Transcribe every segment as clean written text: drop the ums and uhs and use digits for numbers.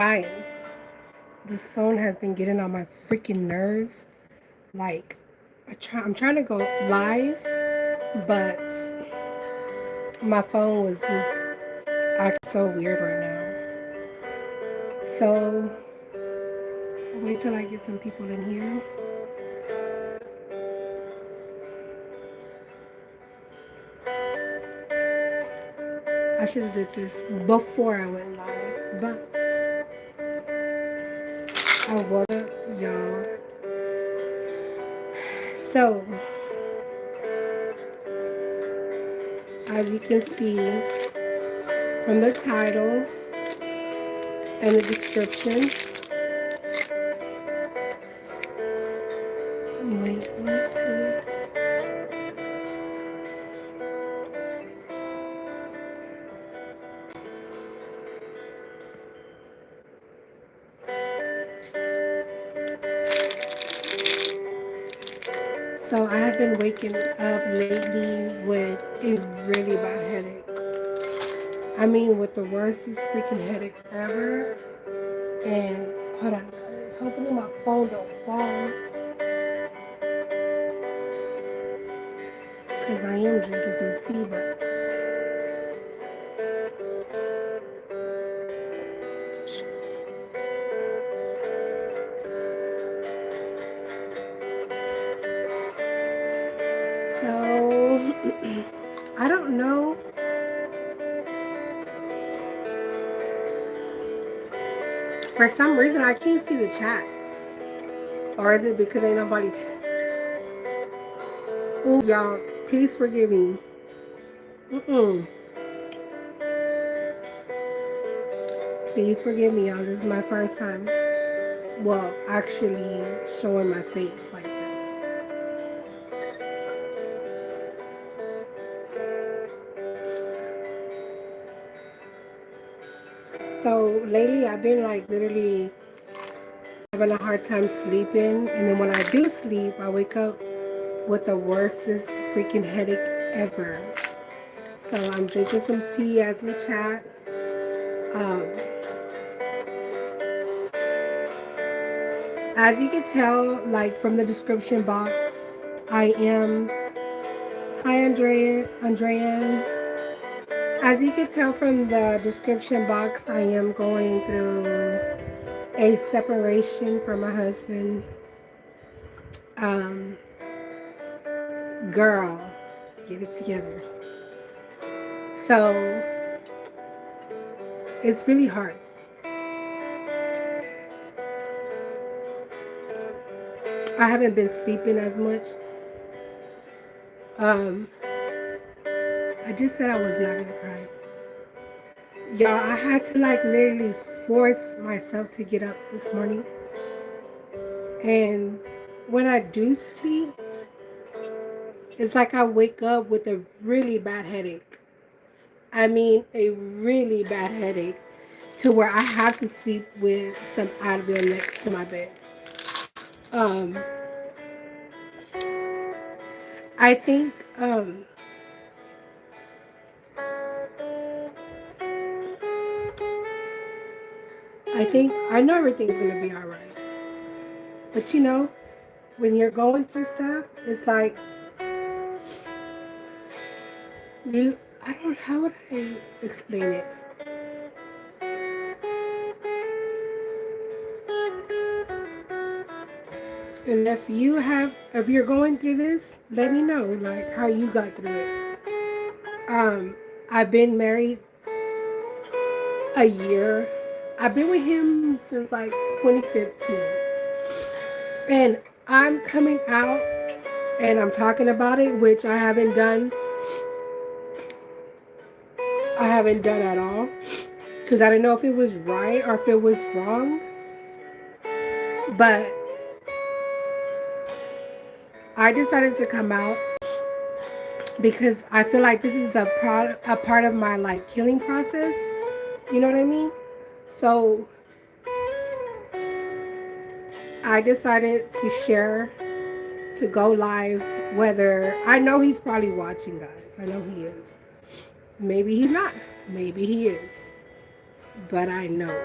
Guys, this phone has been getting on my freaking nerves. Like, I'm trying to go live, but my phone was just acting so weird right now. So, I'll wait till I get some people in here. I should have did this before I went live, but I wasn't, y'all. So, as you can see from the title and the description, wait, let's see. So I have been waking up lately with a really bad headache. I mean, with the worstest freaking headache ever. And hold on, guys. Hopefully my phone don't fall, because I am drinking some tea. But so I don't know. For some reason, I can't see the chats. Or is it because ain't nobody? Ooh, y'all, please forgive me. Please forgive me, y'all. This is my first time. Well, actually showing my face like this. So lately, I've been like literally having a hard time sleeping, and then when I do sleep, I wake up with the worstest freaking headache ever. So I'm drinking some tea as we chat. As you can tell, like from the description box, I am. Hi, Andrea. As you can tell from the description box, I am going through a separation from my husband. Girl, get it together. So it's really hard. I haven't been sleeping as much. I just said I was not gonna cry. Y'all, I had to like literally force myself to get up this morning. And when I do sleep, it's like I wake up with a really bad headache. I mean, a really bad headache to where I have to sleep with some Advil next to my bed. I think I know everything's gonna be all right. But you know, when you're going through stuff, it's like how would I explain it? And if you're going through this, let me know like how you got through it. I've been married a year. I've been with him since like 2015. And I'm coming out and I'm talking about it, which I haven't done. I haven't done at all. Because I didn't know if it was right or if it was wrong. But I decided to come out because I feel like this is a part of my like healing process. You know what I mean? So I decided to share, to go live, whether I know he's probably watching, guys. I know he is. Maybe he's not. Maybe he is. But I know.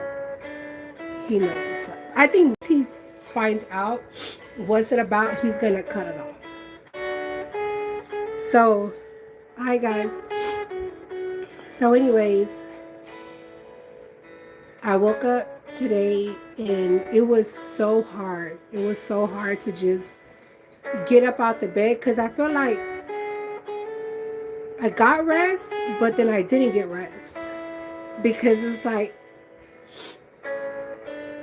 he knows what's up. I think once he finds out what's it about, he's gonna cut it off. So, hi guys. So, anyways, I woke up today and it was so hard. It was so hard to just get up out the bed because I feel like I got rest, but then I didn't get rest because it's like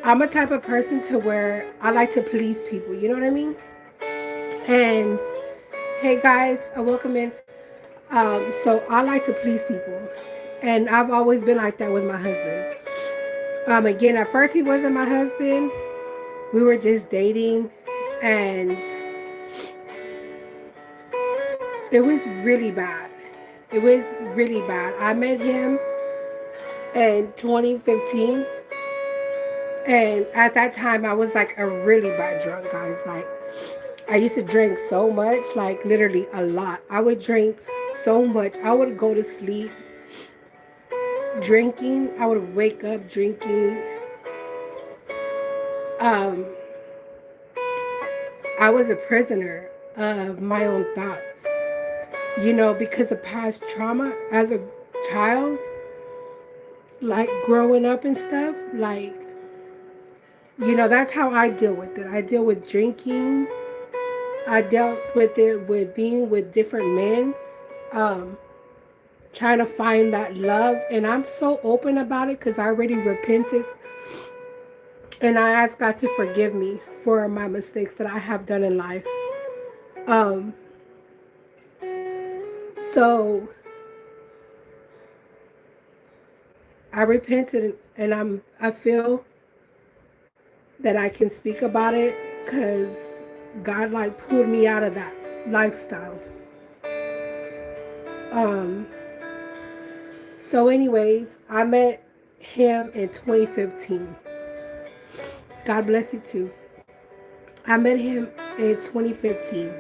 I'm a type of person to where I like to please people. You know what I mean? And hey guys, welcome in. So I like to please people, and I've always been like that with my husband. Again, at first he wasn't my husband. We were just dating, and it was really bad. It was really bad. I met him in 2015, and at that time I was like a really bad drunk, guys. Like I used to drink so much, like literally a lot. I would drink so much. I would go to sleep drinking. I would wake up drinking. I was a prisoner of my own thoughts, you know, because of past trauma as a child, like growing up and stuff. Like, you know, that's how I deal with it. I deal with drinking. I dealt with it with being with different men, trying to find that love. And I'm so open about it because I already repented. And I ask God to forgive me for my mistakes that I have done in life. So I repented, and I feel that I can speak about it because God like pulled me out of that lifestyle. So anyways, I met him in 2015. God bless you too. I met him in 2015.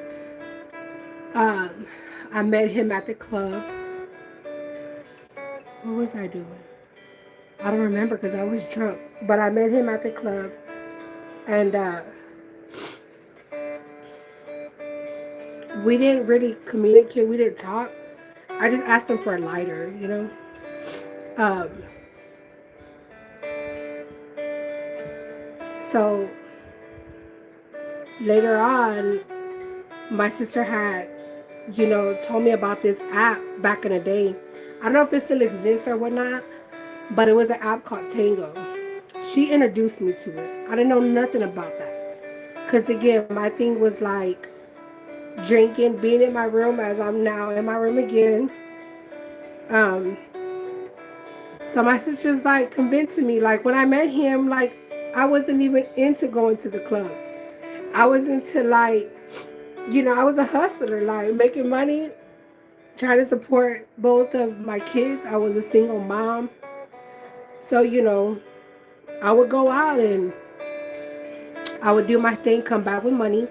I met him at the club. What was I doing? I don't remember because I was drunk. But I met him at the club. And we didn't really communicate. We didn't talk. I just asked him for a lighter, you know. So later on, my sister had, you know, told me about this app back in the day. I don't know if it still exists or whatnot, but it was an app called Tango. She introduced me to it. I didn't know nothing about that. Because again, my thing was like drinking, being in my room as I'm now in my room again. So my sister's like convincing me, like when I met him, like I wasn't even into going to the clubs. I was into like, you know, I was a hustler, like making money, trying to support both of my kids. I was a single mom. So, you know, I would go out and I would do my thing, come back with money.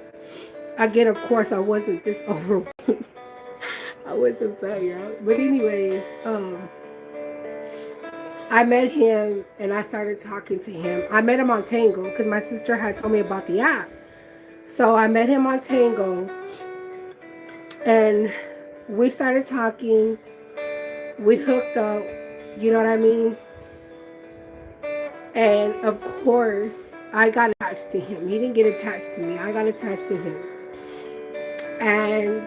Again, of course, I wasn't this overwhelmed. I wasn't failure. But anyways, I met him and I started talking to him. I met him on Tango because my sister had told me about the app. So I met him on Tango and we started talking. We hooked up, you know what I mean? And of course, I got attached to him. He didn't get attached to me. I got attached to him. And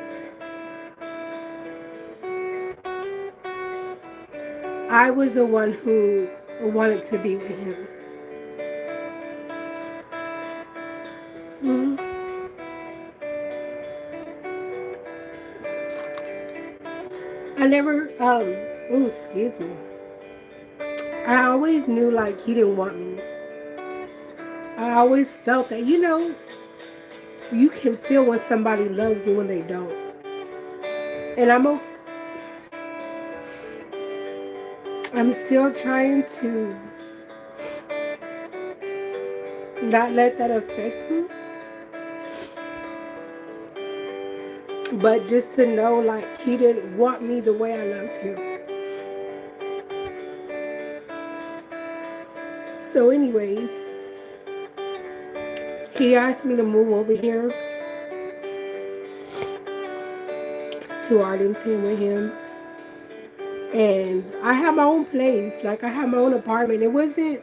I was the one who wanted to be with him. Mm-hmm. I never, oh, excuse me. I always knew like he didn't want me. I always felt that, you know, you can feel when somebody loves you when they don't. And I'm still trying to not let that affect me. But just to know like he didn't want me the way I loved him. So anyways, He asked me to move over here to Arlington with him. And I have my own place. Like I have my own apartment. It wasn't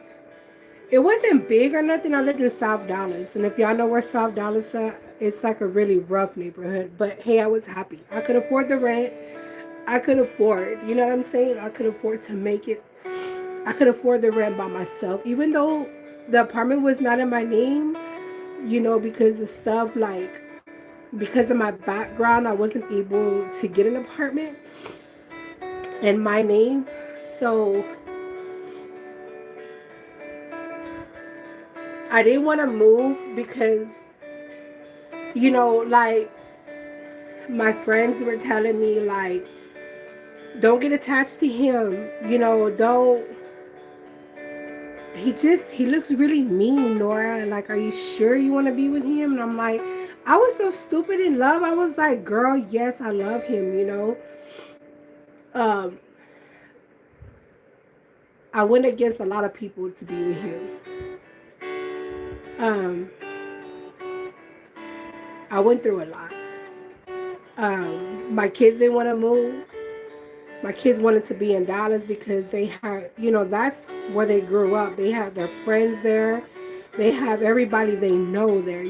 big or nothing. I lived in South Dallas. And if y'all know where South Dallas is at, it's like a really rough neighborhood. But hey, I was happy. I could afford the rent. I could afford, you know what I'm saying? I could afford to make it. I could afford the rent by myself. Even though the apartment was not in my name, because the stuff like, because of my background, I wasn't able to get an apartment in my name. So I didn't want to move because, like my friends were telling me, like, don't get attached to him. Don't. He looks really mean, Nora. Like, are you sure you want to be with him? And I'm like, I was so stupid in love. I was like, girl, yes, I love him. Um, I went against a lot of people to be with him. Um, I went through a lot. My kids didn't want to move. My kids wanted to be in Dallas because they had, that's where they grew up. They have their friends there. They have everybody they know there.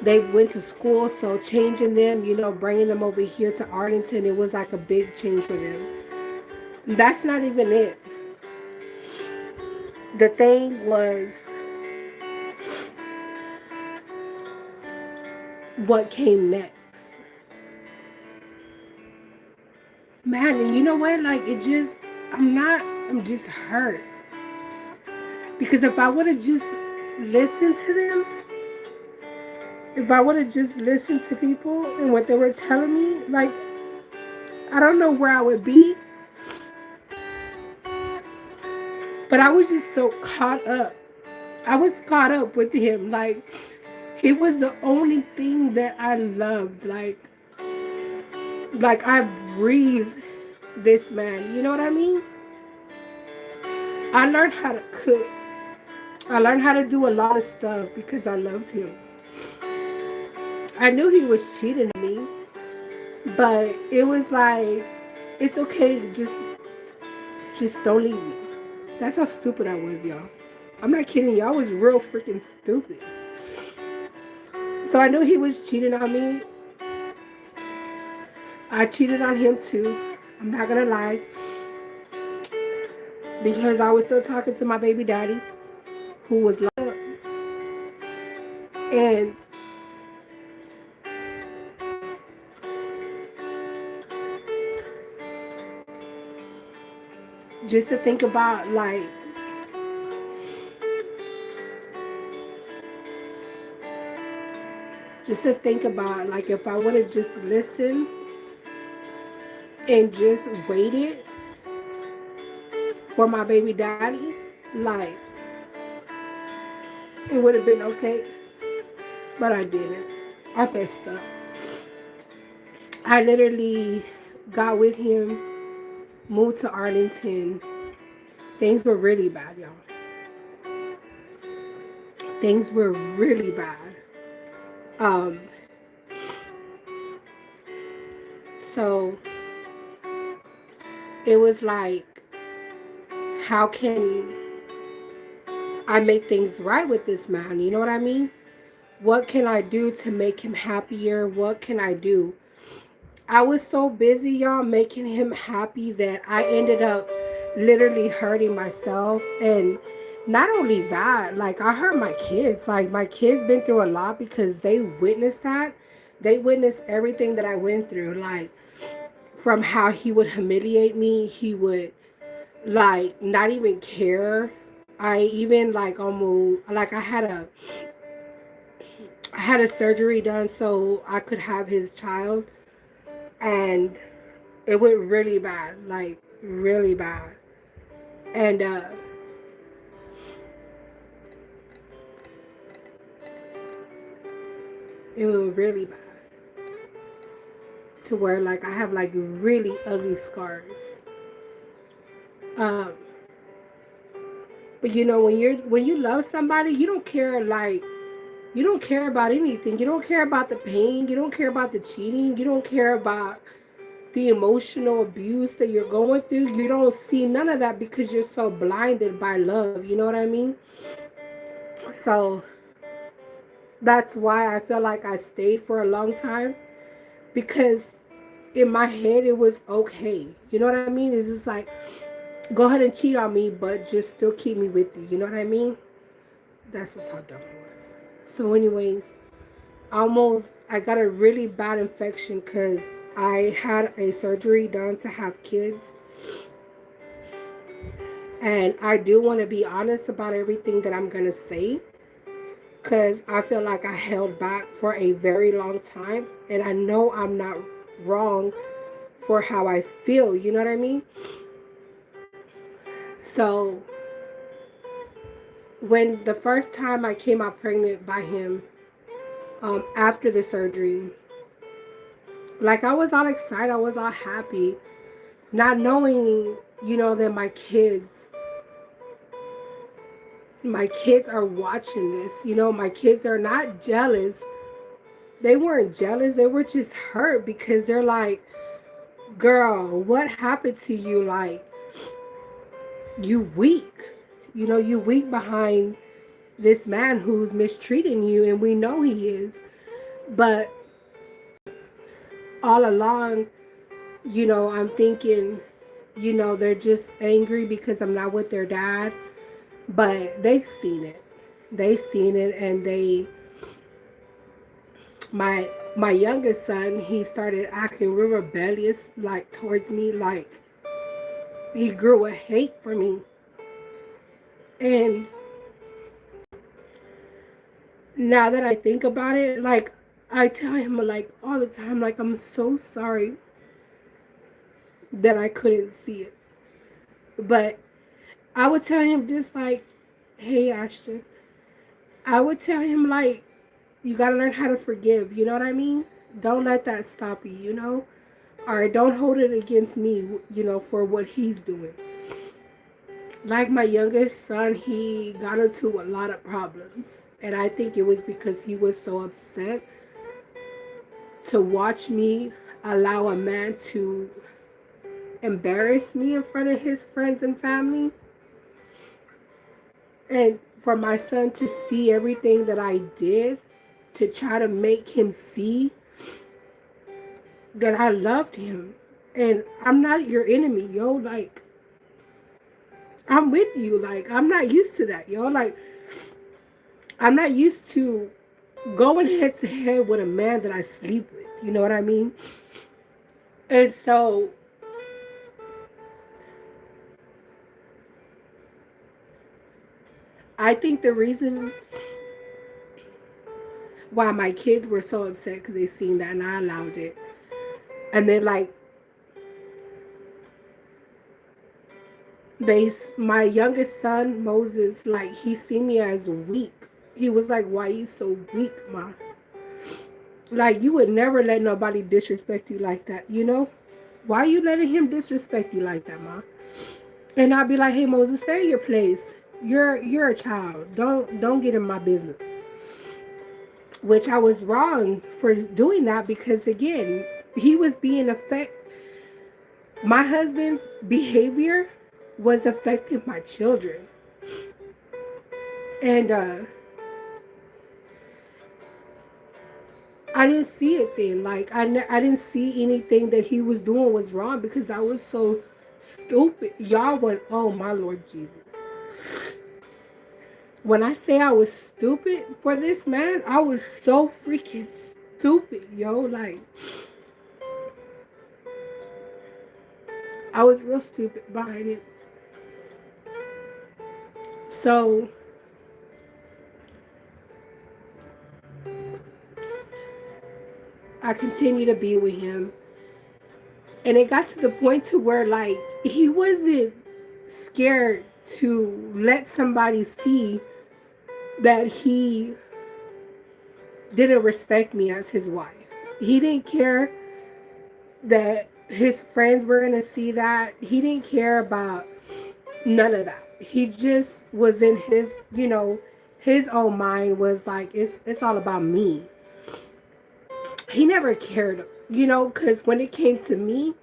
They went to school, so changing them, bringing them over here to Arlington, it was like a big change for them. That's not even it. The thing was what came next. Man, and you know what? Like, I'm just hurt. Because if I would have just listened to them, if I would have just listened to people and what they were telling me, like, I don't know where I would be. But I was just so caught up. I was caught up with him. Like, he was the only thing that I loved. Like I breathed this man. You know what I mean? I learned how to cook. I learned how to do a lot of stuff because I loved him. I knew he was cheating on me, but it was like, it's okay. Just don't leave me. That's how stupid I was, y'all. I'm not kidding you. I was real freaking stupid. So I knew he was cheating on me. I cheated on him too. I'm not gonna lie. Because I was still talking to my baby daddy, who was locked up. And just to think about, like, if I would have just listened and just waited for my baby daddy, like, it would have been okay. But I didn't. I messed up. I literally got with him, moved to Arlington. Things were really bad, y'all. Things were really bad. So it was like, how can I make things right with this man? You know what I mean? What can I do to make him happier? What can I do? I was so busy, y'all, making him happy that I ended up literally hurting myself. And not only that, like, I hurt my kids. Like, my kids been through a lot because they witnessed that. They witnessed everything that I went through. Like, from how he would humiliate me, he would, like, not even care. I even, like, almost, like, I had a surgery done so I could have his child, and it went really bad, like really bad. And it was really bad to where, like, I have like really ugly scars. Um But when you love somebody, you don't care, like, you don't care about anything. You don't care about the pain. You don't care about the cheating. You don't care about the emotional abuse that you're going through. You don't see none of that because you're so blinded by love. You know what I mean? So that's why I feel like I stayed for a long time, because in my head it was okay. You know what I mean? It's just like, go ahead and cheat on me, but just still keep me with you. You know what I mean? That's just how dumb it was. So anyways, I got a really bad infection because I had a surgery done to have kids. And I do want to be honest about everything that I'm going to say, because I feel like I held back for a very long time. And I know I'm not wrong for how I feel. You know what I mean? So when the first time I came out pregnant by him, after the surgery, like, I was all excited, I was all happy, not knowing, that my kids are watching this. My kids are not jealous. They weren't jealous. They were just hurt because they're like, girl, what happened to you? Like, you weak. You weak behind this man who's mistreating you, and we know he is. But all along, I'm thinking, they're just angry because I'm not with their dad. But they seen it. They seen it, and my youngest son, he started acting real rebellious, like, towards me. Like, he grew a hate for me. And now that I think about it, like, I tell him, like, all the time, like, I'm so sorry that I couldn't see it. But I would tell him just like, hey, Ashton, I would tell him, like, you gotta learn how to forgive. You know what I mean? Don't let that stop you, Or don't hold it against me, for what he's doing. Like, my youngest son, he got into a lot of problems. And I think it was because he was so upset to watch me allow a man to embarrass me in front of his friends and family. And for my son to see everything that I did to try to make him see that I loved him. And I'm not your enemy, yo. Like, I'm with you. Like, I'm not used to that, yo. Like, I'm not used to going head to head with a man that I sleep with. You know what I mean? And so I think the reason why my kids were so upset because they seen that and I allowed it. And then, like, my youngest son, Moses, like, he seen me as weak. He was like, why you so weak, ma? Like, you would never let nobody disrespect you like that, Why you letting him disrespect you like that, ma? And I'd be like, hey, Moses, stay in your place. You're a child. Don't get in my business. Which I was wrong for doing that, because again, he was being my husband's behavior was affecting my children. And I didn't see it then. Like, I didn't see anything that he was doing was wrong, because I was so stupid. Y'all went, oh my Lord Jesus. When I say I was stupid for this man, I was so freaking stupid, yo. Like, I was real stupid behind it. So I continued to be with him. And it got to the point to where, like, he wasn't scared to let somebody see that he didn't respect me as his wife. He didn't care that his friends were going to see that. He didn't care about none of that. He just was in his, his own mind was like, it's all about me. He never cared, because when it came to me,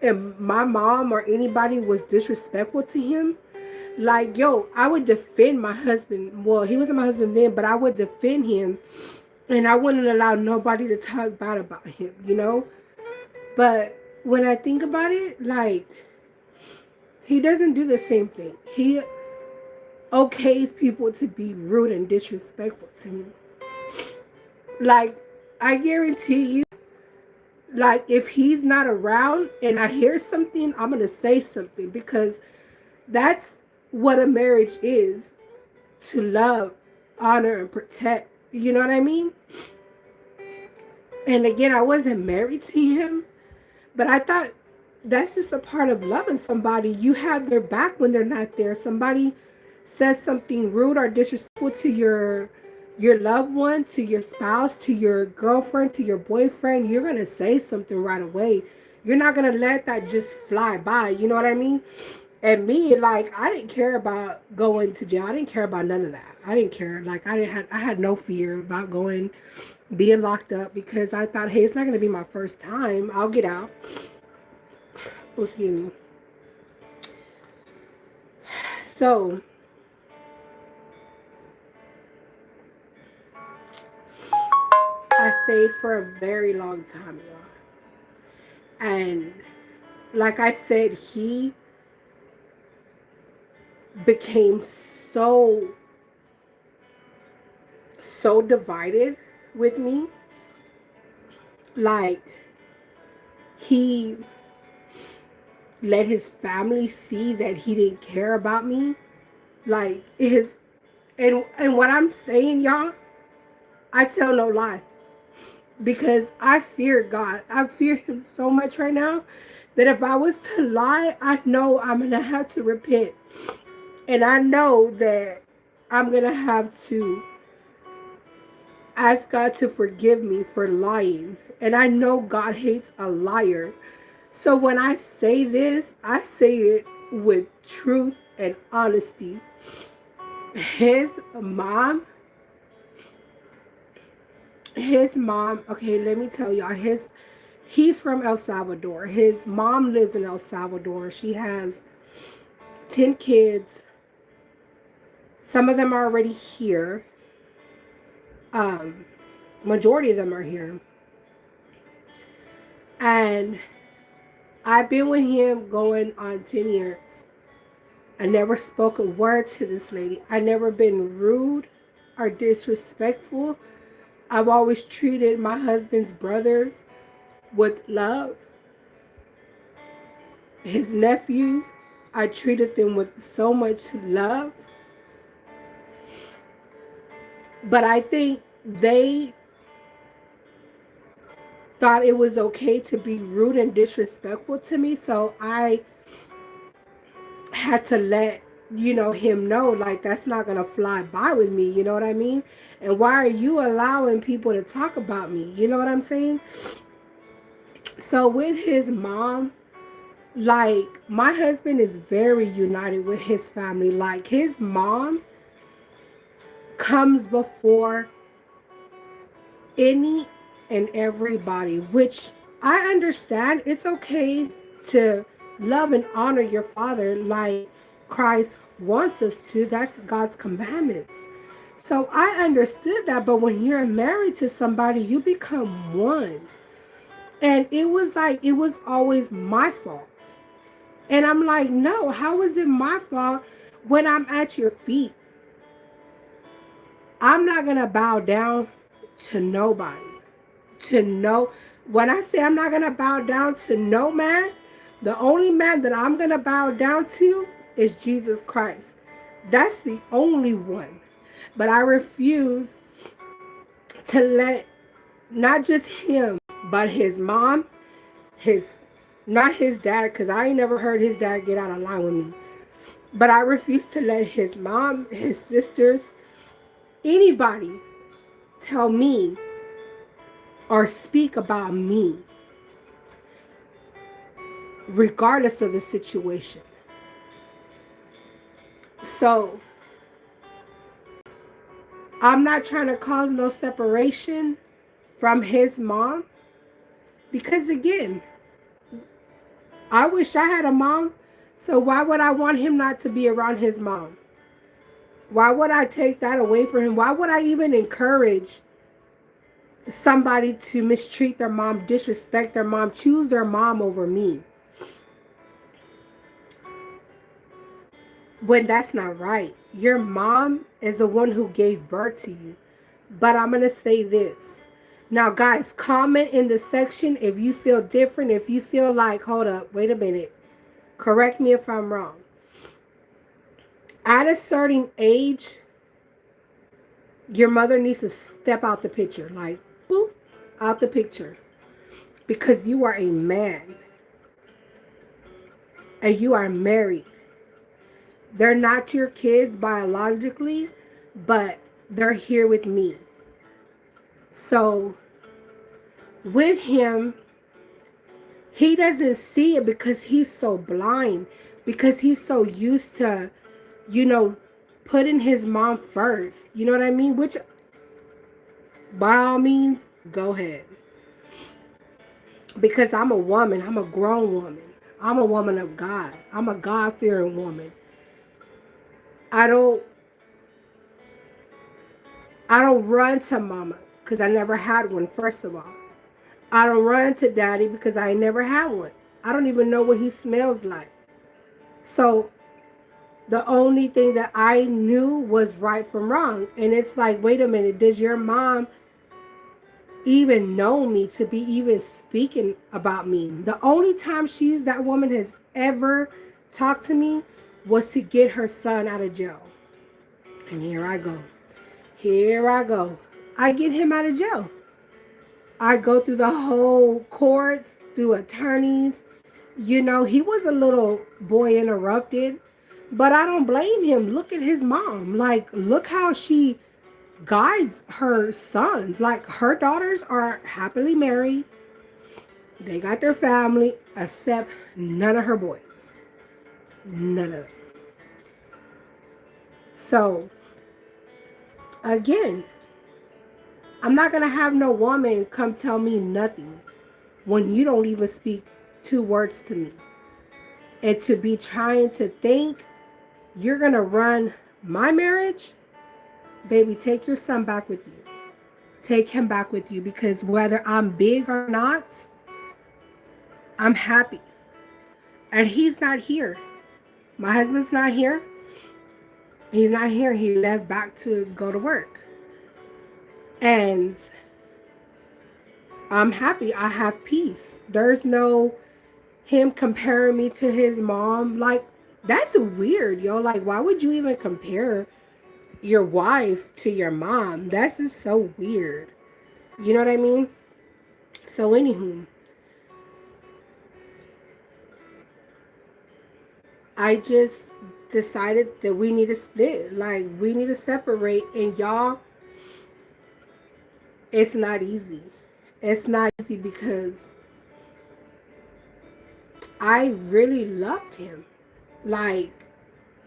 and my mom or anybody was disrespectful to him, like, yo, I would defend my husband. Well, he wasn't my husband then, but I would defend him, and I wouldn't allow nobody to talk bad about him. But when I think about it, like, he doesn't do the same thing. He okays people to be rude and disrespectful to me. Like, I guarantee you, like, if he's not around and I hear something, I'm going to say something, because that's what a marriage is, to love, honor, and protect. You know what I mean? And again, I wasn't married to him, but I thought that's just a part of loving somebody. You have their back when they're not there. Somebody says something rude or disrespectful to your loved one, to your spouse, to your girlfriend, to your boyfriend, you're going to say something right away. You're not going to let that just fly by. You know what I mean? And me, like, I didn't care about going to jail. I didn't care about none of that. I didn't care. Like, I had no fear about being locked up, because I thought, hey, it's not going to be my first time. I'll get out. Oh, excuse me. So, I stayed for a very long time, y'all. And like I said, he became so divided with me. Like, he let his family see that he didn't care about me. Like, and what I'm saying, y'all, I tell no lie, because I fear God. I fear him so much right now that if I was to lie, I know I'm going to have to repent. And I know that I'm going to have to ask God to forgive me for lying. And I know God hates a liar. So when I say this, I say it with truth and honesty. His mom, okay, let me tell y'all, he's from El Salvador. His mom lives in El Salvador. She has 10 kids. Some of them are already here. Majority of them are here. And I've been with him going on 10 years. I never spoke a word to this lady. I never been rude or disrespectful. I've always treated my husband's brothers with love. His nephews, I treated them with so much love. But I think they thought it was okay to be rude and disrespectful to me. So I had to let, him know, like, that's not going to fly by with me. You know what I mean? And why are you allowing people to talk about me? You know what I'm saying? So with his mom, like, my husband is very united with his family. Like, his mom comes before any and everybody, which I understand. It's okay to love and honor your father like Christ wants us to. That's God's commandments. So I understood that, but when you're married to somebody, you become one. And it was like, it was always my fault. And I'm like, no, how is it my fault when I'm at your feet? I'm not going to bow down to nobody. When I say I'm not going to bow down to no man, the only man that I'm going to bow down to is Jesus Christ. That's the only one. But I refuse to let not just him, but his mom, not his dad, because I ain't never heard his dad get out of line with me. But I refuse to let his mom, his sisters, anybody tell me or speak about me, regardless of the situation. So I'm not trying to cause no separation from his mom. Because again, I wish I had a mom. So why would I want him not to be around his mom? Why would I take that away from him? Why would I even encourage somebody to mistreat their mom, disrespect their mom, choose their mom over me? When that's not right. Your mom is the one who gave birth to you. But I'm going to say this. Now, guys, comment in the section if you feel different, if you feel like, hold up, wait a minute. Correct me if I'm wrong. At a certain age, your mother needs to step out the picture. Like, boop, out the picture. Because you are a man. And you are married. They're not your kids biologically, but they're here with me. So, with him, he doesn't see it because he's so blind. Because he's so used to, putting his mom first. You know what I mean? Which, by all means, go ahead. Because I'm a woman. I'm a grown woman. I'm a woman of God. I'm a God-fearing woman. I don't run to mama because I never had one, first of all. I don't run to daddy because I never had one. I don't even know what he smells like. So the only thing that I knew was right from wrong. And it's like, wait a minute, does your mom even know me to be even speaking about me? The only time that woman has ever talked to me was to get her son out of jail. And here I go. Here I go. I get him out of jail. I go through the whole courts, through attorneys. He was a little boy interrupted, but I don't blame him. Look at his mom. Like, look how she guides her sons. Like, her daughters are happily married. They got their family, except none of her boys. None of them. So, again, I'm not going to have no woman come tell me nothing when you don't even speak 2 words to me. And to be trying to think you're going to run my marriage, baby, take your son back with you. Take him back with you, because whether I'm big or not, I'm happy. And he's not here. My husband's not here. He's not here. He left back to go to work. And I'm happy. I have peace. There's no him comparing me to his mom. Like, that's weird, yo. Like, why would you even compare your wife to your mom? That's just so weird. You know what I mean? So, anywho, I just decided that we need to split. Like, we need to separate. And y'all, it's not easy. It's not easy because I really loved him. Like,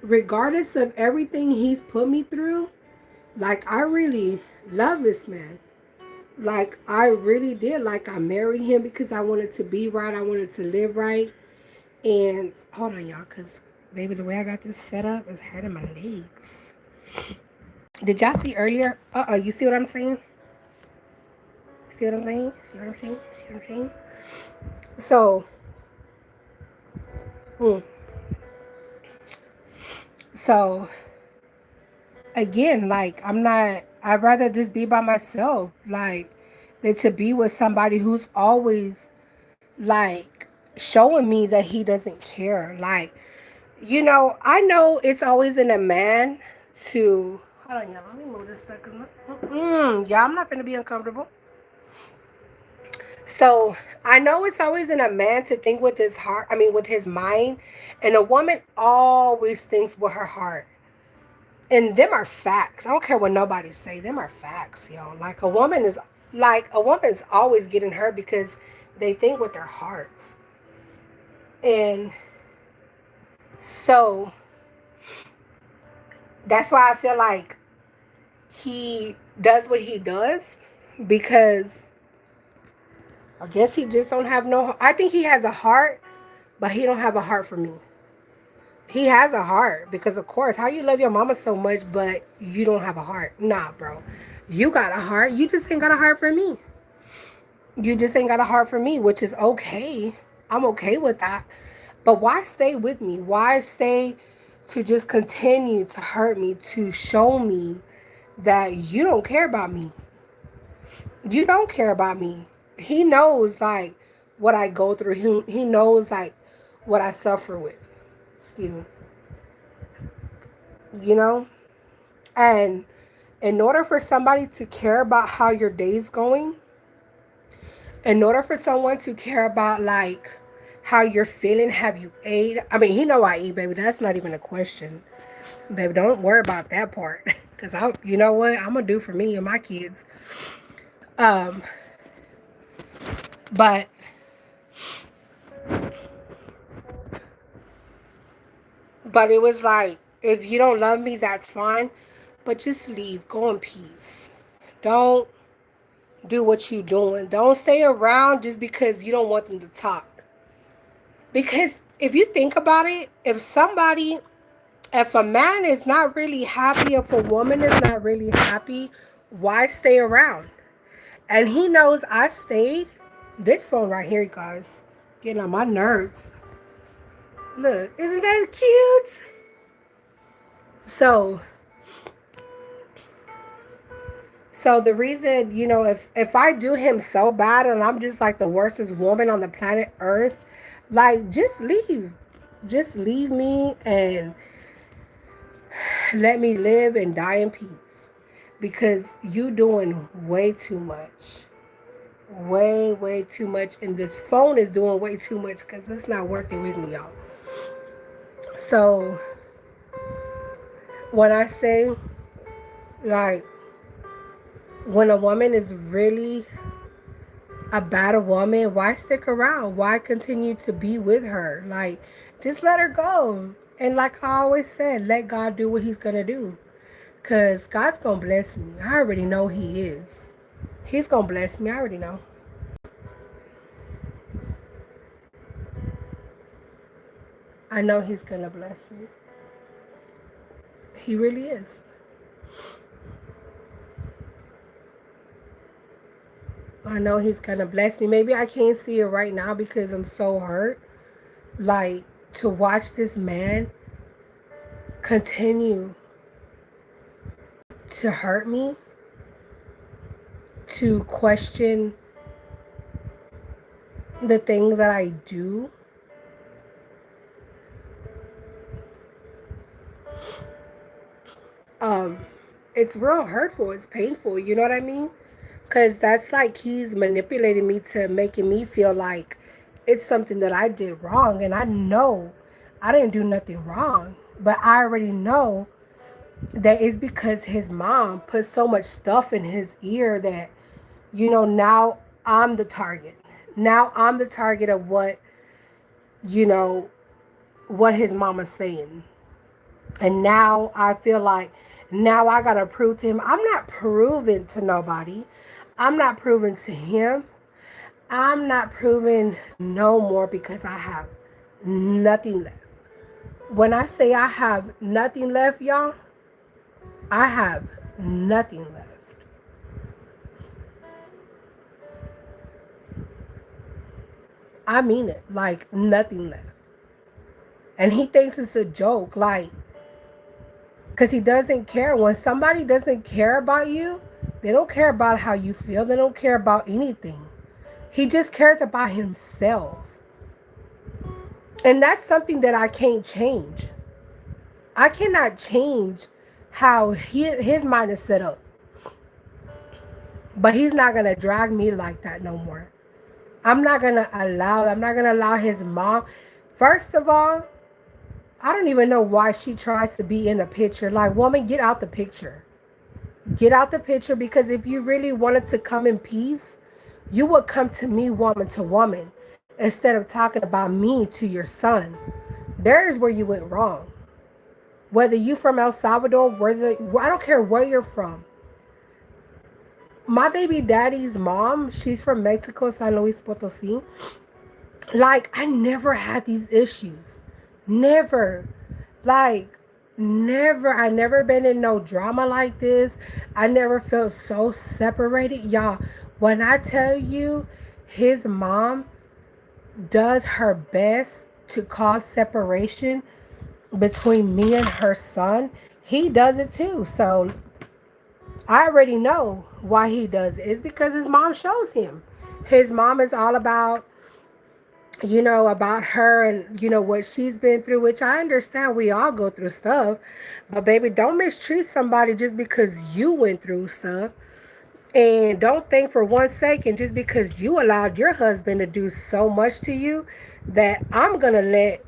regardless of everything he's put me through, like, I really love this man. Like, I really did. Like, I married him because I wanted to be right. I wanted to live right. And, hold on, y'all, because, baby, the way I got this set up is hurting my legs. Did y'all see earlier? You see what I'm saying? See what I'm saying? See what I'm saying? See what I'm saying? So, So, again, like, I'd rather just be by myself, like, than to be with somebody who's always, like, showing me that he doesn't care. Like, I know it's always in a man to, hold on, y'all, let me move this stuff, yeah, I'm not going to be uncomfortable. So, I know it's always in a man to think with his heart, with his mind, and a woman always thinks with her heart. And them are facts. I don't care what nobody say. Them are facts, yo. Like, a woman's always getting hurt because they think with their hearts. And so that's why I feel like he does what he does because I guess he just don't have no. I think he has a heart, but he don't have a heart for me. He has a heart because, of course, how you love your mama so much, but you don't have a heart? Nah, bro. You got a heart. You just ain't got a heart for me. You just ain't got a heart for me, which is okay. I'm okay with that. But why stay with me? Why stay to just continue to hurt me, to show me that you don't care about me? You don't care about me. He knows, like, what I go through. He knows, like, what I suffer with. Excuse me. You know? And in order for somebody to care about how your day's going, in order for someone to care about, like, how you're feeling, have you ate? I mean, he know I eat, baby. That's not even a question. Baby, don't worry about that part. Because you know what? I'm going to do for me and my kids. Um, but it was like, if you don't love me, that's fine. But just leave. Go in peace. Don't do what you doing. Don't stay around just because you don't want them to talk. Because if you think about it, if a man is not really happy, if a woman is not really happy, why stay around? And he knows I stayed. This phone right here, guys, getting on my nerves. Look, isn't that cute? So the reason, if I do him so bad and I'm just like the worstest woman on the planet Earth, like, just leave. Just leave me and let me live and die in peace. Because you doing way too much. Way, way too much. And this phone is doing way too much because it's not working with me, y'all. So when I say, like, when a woman is really a bad woman, why stick around? Why continue to be with her? Like, just let her go. And like I always said, let God do what he's going to do. Because God's going to bless me. I already know he is. He's going to bless me. I already know. I know he's going to bless me. He really is. I know he's going to bless me. Maybe I can't see it right now because I'm so hurt. Like, to watch this man continue to hurt me, to question the things that I do. It's real hurtful. It's painful. You know what I mean? Because that's like he's manipulating me to making me feel like it's something that I did wrong. And I know I didn't do nothing wrong. But I already know that it's because his mom put so much stuff in his ear that, now I'm the target. Now I'm the target of what his mama's saying. And now I feel like now I got to prove to him. I'm not proving to nobody. I'm not proving to him. I'm not proving no more because I have nothing left. When I say I have nothing left, y'all, I have nothing left. I mean it, like nothing left. And he thinks it's a joke, like, because he doesn't care. When somebody doesn't care about you, they don't care about how you feel. They don't care about anything. He just cares about himself. And that's something that I can't change. I cannot change how his mind is set up. But he's not going to drag me like that no more. I'm not going to allow his mom. First of all, I don't even know why she tries to be in the picture. Like, woman, get out the picture. Get out the picture, because if you really wanted to come in peace, you would come to me woman to woman instead of talking about me to your son. There's where you went wrong. Whether you from El Salvador, I don't care where you're from. my baby daddy's mom, she's from Mexico, San Luis Potosi. Like, I never had these issues. Never. Like, never. I never been in no drama like this. I never felt so separated. Y'all, when I tell you his mom does her best to cause separation between me and her son, he does it too. So I already know why he does it. It's because his mom shows him. His mom is all about, about her and, what she's been through, which I understand we all go through stuff. But baby, don't mistreat somebody just because you went through stuff. And don't think for 1 second, just because you allowed your husband to do so much to you, that I'm going to let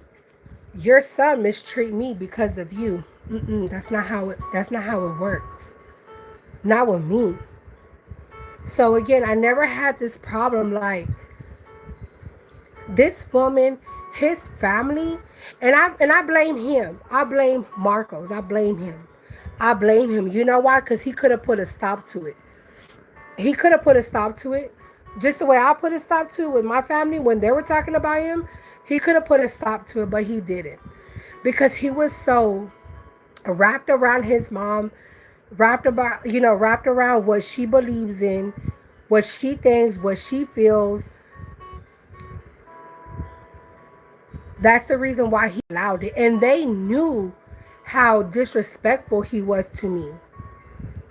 your son mistreat me because of you. That's not how it works. Not with me. So again, I never had this problem. Like, this woman, his family, and I blame him. I blame Marcos. I blame him. I blame him. You know why? Because he could have put a stop to it. He could have put a stop to it. Just the way I put a stop to it with my family when they were talking about him. He could have put a stop to it, but he didn't. Because he was so wrapped around his mom, wrapped around what she believes in, what she thinks, what she feels. That's the reason why he allowed it. And they knew how disrespectful he was to me.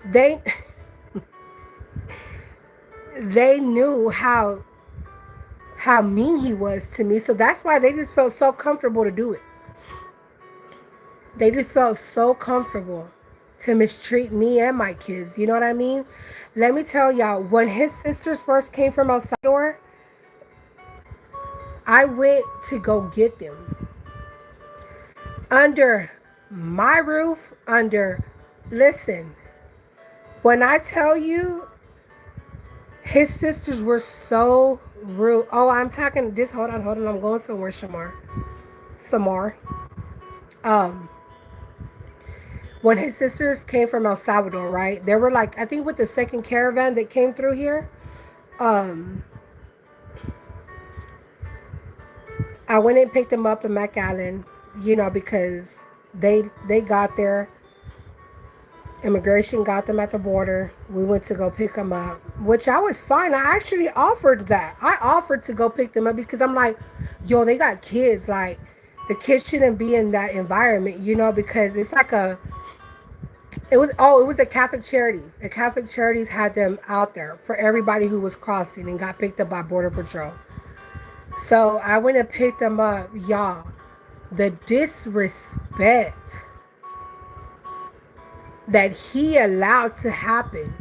They they knew how mean he was to me. So that's why they just felt so comfortable to do it. They just felt so comfortable to mistreat me and my kids. You know what I mean? Let me tell y'all, when his sisters first came from El Salvador, I went to go get them. Under my roof, listen, when I tell you, his sisters were so rude. Oh, I'm talking, just hold on. I'm going somewhere, Samar. When his sisters came from El Salvador, right? They were like, I think with the second caravan that came through here, I went and picked them up in McAllen, because they got there. Immigration got them at the border. We went to go pick them up, which I was fine. I actually offered that. I offered to go pick them up because I'm like, yo, they got kids. Like, the kids shouldn't be in that environment, because it's like it was the Catholic Charities. The Catholic Charities had them out there for everybody who was crossing and got picked up by Border Patrol. So I went and picked them up, y'all. The disrespect that he allowed to happen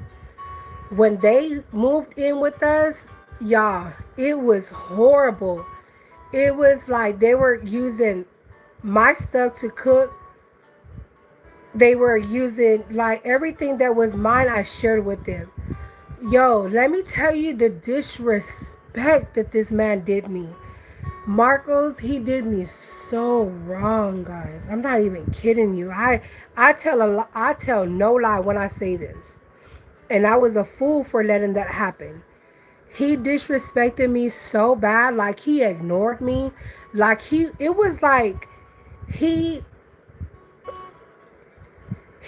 when they moved in with us, y'all, it was horrible. It was like they were using my stuff to cook. They were using, like, everything that was mine, I shared with them. Yo, let me tell you the disrespect that this man did me. Marcos, he did me so wrong, guys. I'm not even kidding you. I tell no lie when I say this. And I was a fool for letting that happen. He disrespected me so bad, like he ignored me. Like it was like he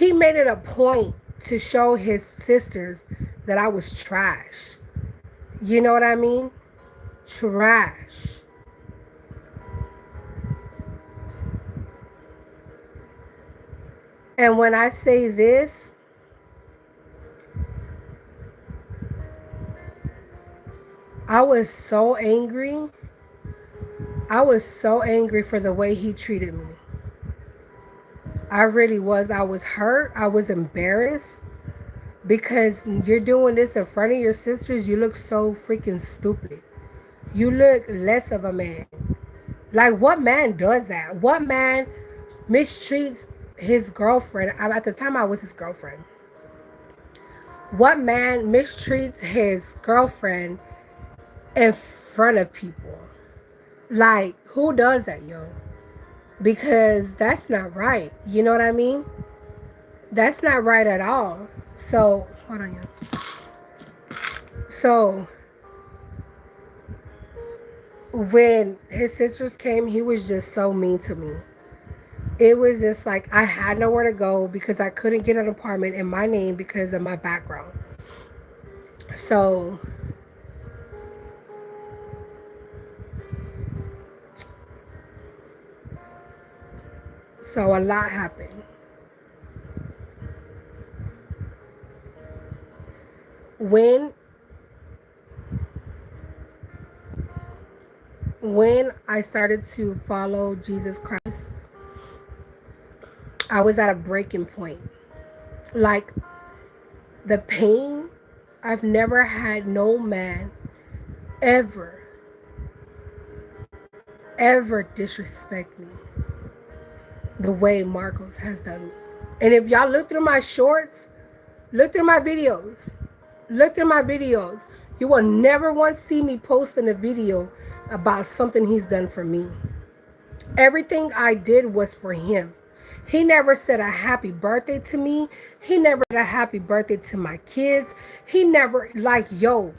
made it a point to show his sisters that I was trash. You know what I mean? Trash. And when I say this, I was so angry. I was so angry for the way he treated me. I really was. I was hurt. I was embarrassed. Because you're doing this in front of your sisters, you look so freaking stupid. You look less of a man. Like, what man does that? What man mistreats his girlfriend? At the time, I was his girlfriend. What man mistreats his girlfriend in front of people? Like, who does that, yo? Because that's not right. You know what I mean? That's not right at all. So, hold on, y'all. So when his sisters came, he was just so mean to me. It was just like I had nowhere to go because I couldn't get an apartment in my name because of my background. So a lot happened. When I started to follow Jesus Christ, I was at a breaking point. Like the pain, I've never had no man ever, ever disrespect me the way Marcos has done me. And if y'all look through my shorts, look through my videos, you will never once see me posting a video about something he's done for me. Everything I did was for him. He never said a happy birthday to me. He never said a happy birthday to my kids. He never, like, yo.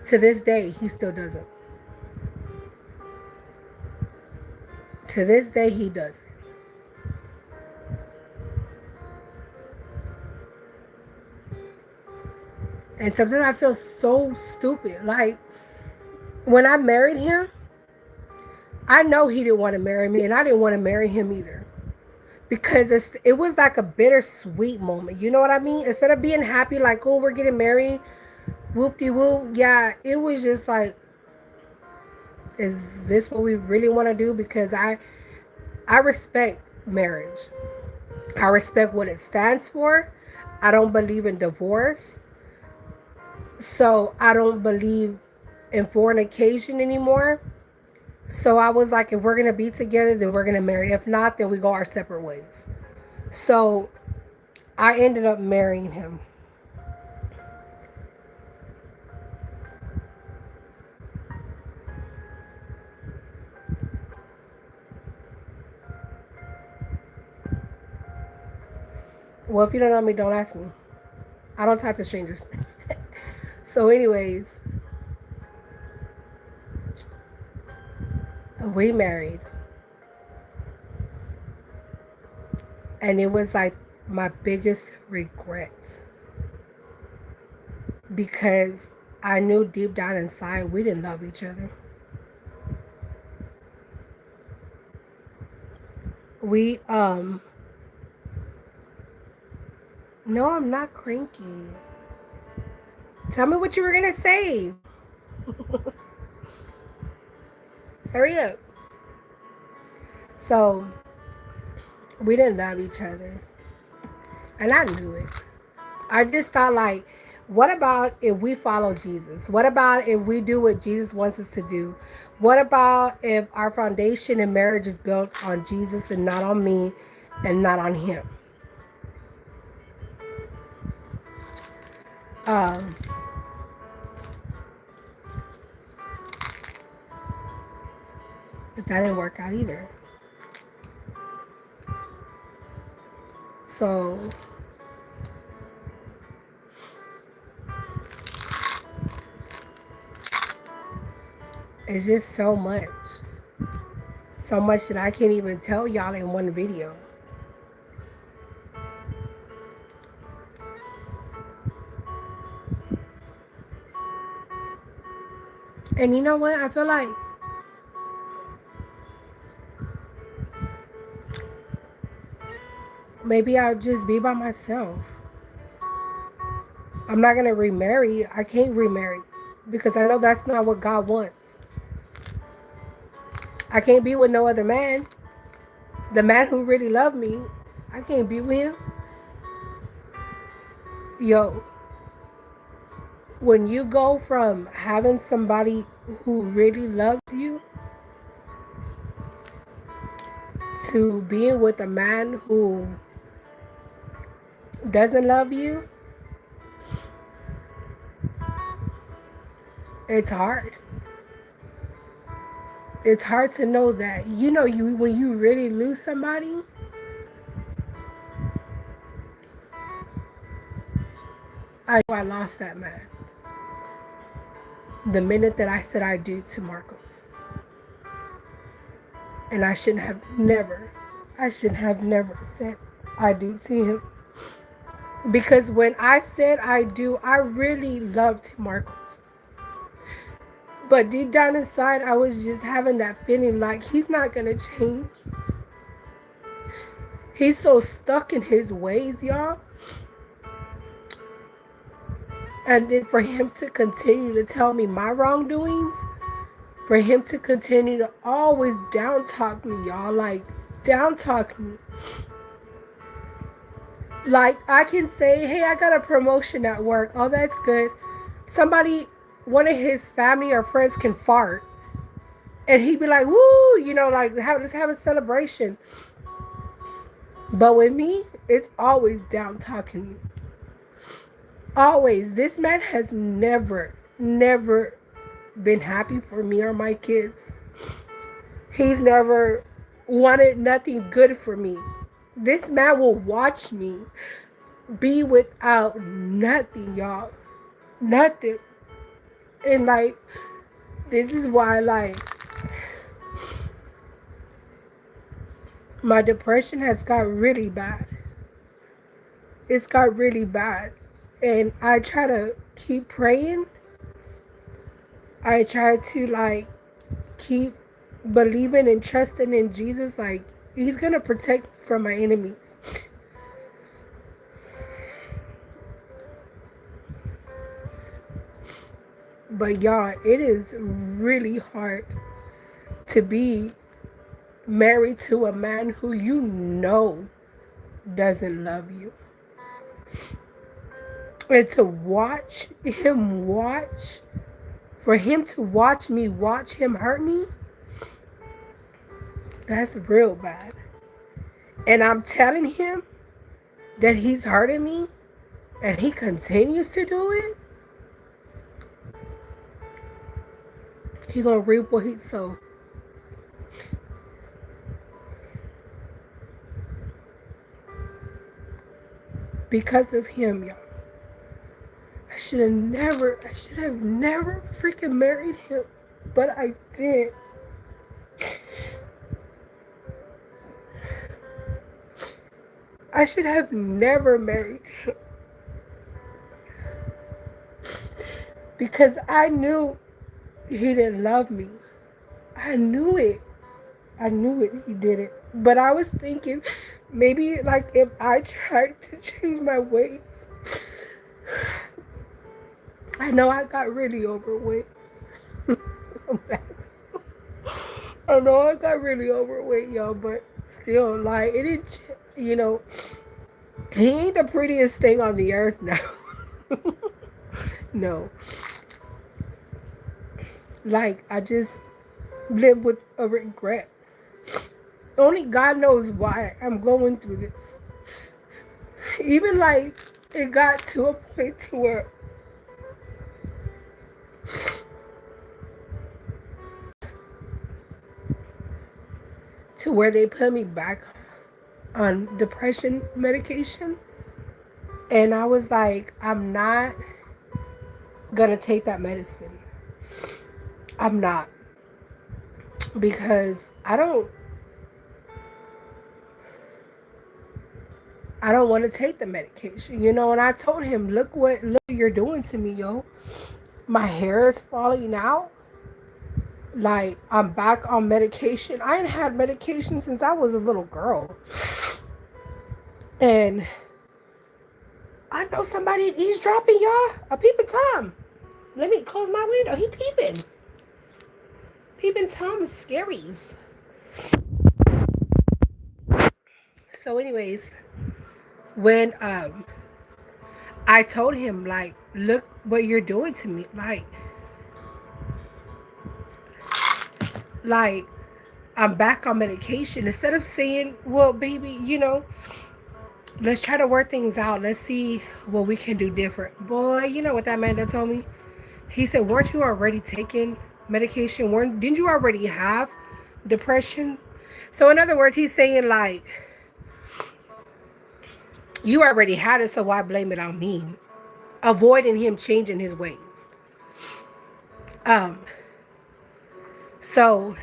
To this day, he still doesn't. To this day, he doesn't. And sometimes I feel so stupid. Like, when I married him, I know he didn't want to marry me, and I didn't want to marry him either. Because it was like a bittersweet moment. You know what I mean? Instead of being happy, like, oh, we're getting married, whoop-de-whoop. Yeah, it was just like, is this what we really want to do? Because I respect marriage. I respect what it stands for. I don't believe in divorce. So I don't believe in fornication anymore. So I was like, if we're going to be together, then we're going to marry. If not, then we go our separate ways. So I ended up marrying him. Well, if you don't know me, don't ask me. I don't talk to strangers. So anyways, we married. And it was like my biggest regret. Because I knew deep down inside we didn't love each other. No, I'm not cranky. Tell me what you were gonna say. Hurry up. So, we didn't love each other. And I knew it. I just thought, like, what about if we follow Jesus? What about if we do what Jesus wants us to do? What about if our foundation in marriage is built on Jesus and not on me and not on him? But that didn't work out either. So it's just so much. So much that I can't even tell y'all in one video. And you know what? I feel like maybe I'll just be by myself. I'm not going to remarry. I can't remarry because I know that's not what God wants. I can't be with no other man. The man who really loved me, I can't be with him. Yo, when you go from having somebody who really loved you to being with a man who doesn't love you, it's hard. It's hard to know that. You know, when you really lose somebody, I lost that man the minute that I said I do to Marcos. And I should have never said I do to him. Because when I said I do, I really loved Marcos. But deep down inside, I was just having that feeling like he's not going to change. He's so stuck in his ways, y'all. And then for him to continue to tell me my wrongdoings, for him to continue to always down talk me, y'all, like down talk me. Like I can say, hey, I got a promotion at work. Oh, that's good. Somebody, one of his family or friends can fart. And he'd be like, woo, you know, like let's have a celebration. But with me, it's always down talking me. Always. This man has never been happy for me or my kids. He's never wanted nothing good for me. This man will watch me be without nothing, y'all. Nothing. And like, this is why, like, my depression has got really bad. It's got really bad. And I try to keep praying. I try to, like, keep believing and trusting in Jesus. Like, he's going to protect me from my enemies. But, y'all, it is really hard to be married to a man who you know doesn't love you. And to watch him for him to watch him hurt me, that's real bad. And I'm telling him that he's hurting me, and he continues to do it. He's gonna reap what he sowed. Because of him, y'all. I should have never freaking married him. But I did. I should have never married him. Because I knew he didn't love me. I knew it. He didn't. But I was thinking, maybe like if I tried to change my ways. I know I got really overweight. I know I got really overweight, y'all, but still, like, it didn't, you know, he ain't the prettiest thing on the earth now. No. Like, I just live with a regret. Only God knows why I'm going through this. Even, like, it got to a point to where they put me back on depression medication. And I was like, I'm not gonna take that medicine. I'm not. Because I don't want to take the medication, you know. And I told him, look what you're doing to me, yo. My hair is falling out. Like, I'm back on medication. I ain't had medication since I was a little girl. And I know somebody eavesdropping, y'all. A peeping Tom. Let me close my window. He peeping. Peeping Tom is scaries. So anyways, when I told him, like, look what you're doing to me. Like, I'm back on medication. Instead of saying, well, baby, you know, let's try to work things out. Let's see what we can do different. Boy, you know what that man that told me? He said, weren't you already taking medication? Didn't you already have depression? So in other words, he's saying, like, you already had it, so why blame it on me? avoiding him changing his ways. Um, so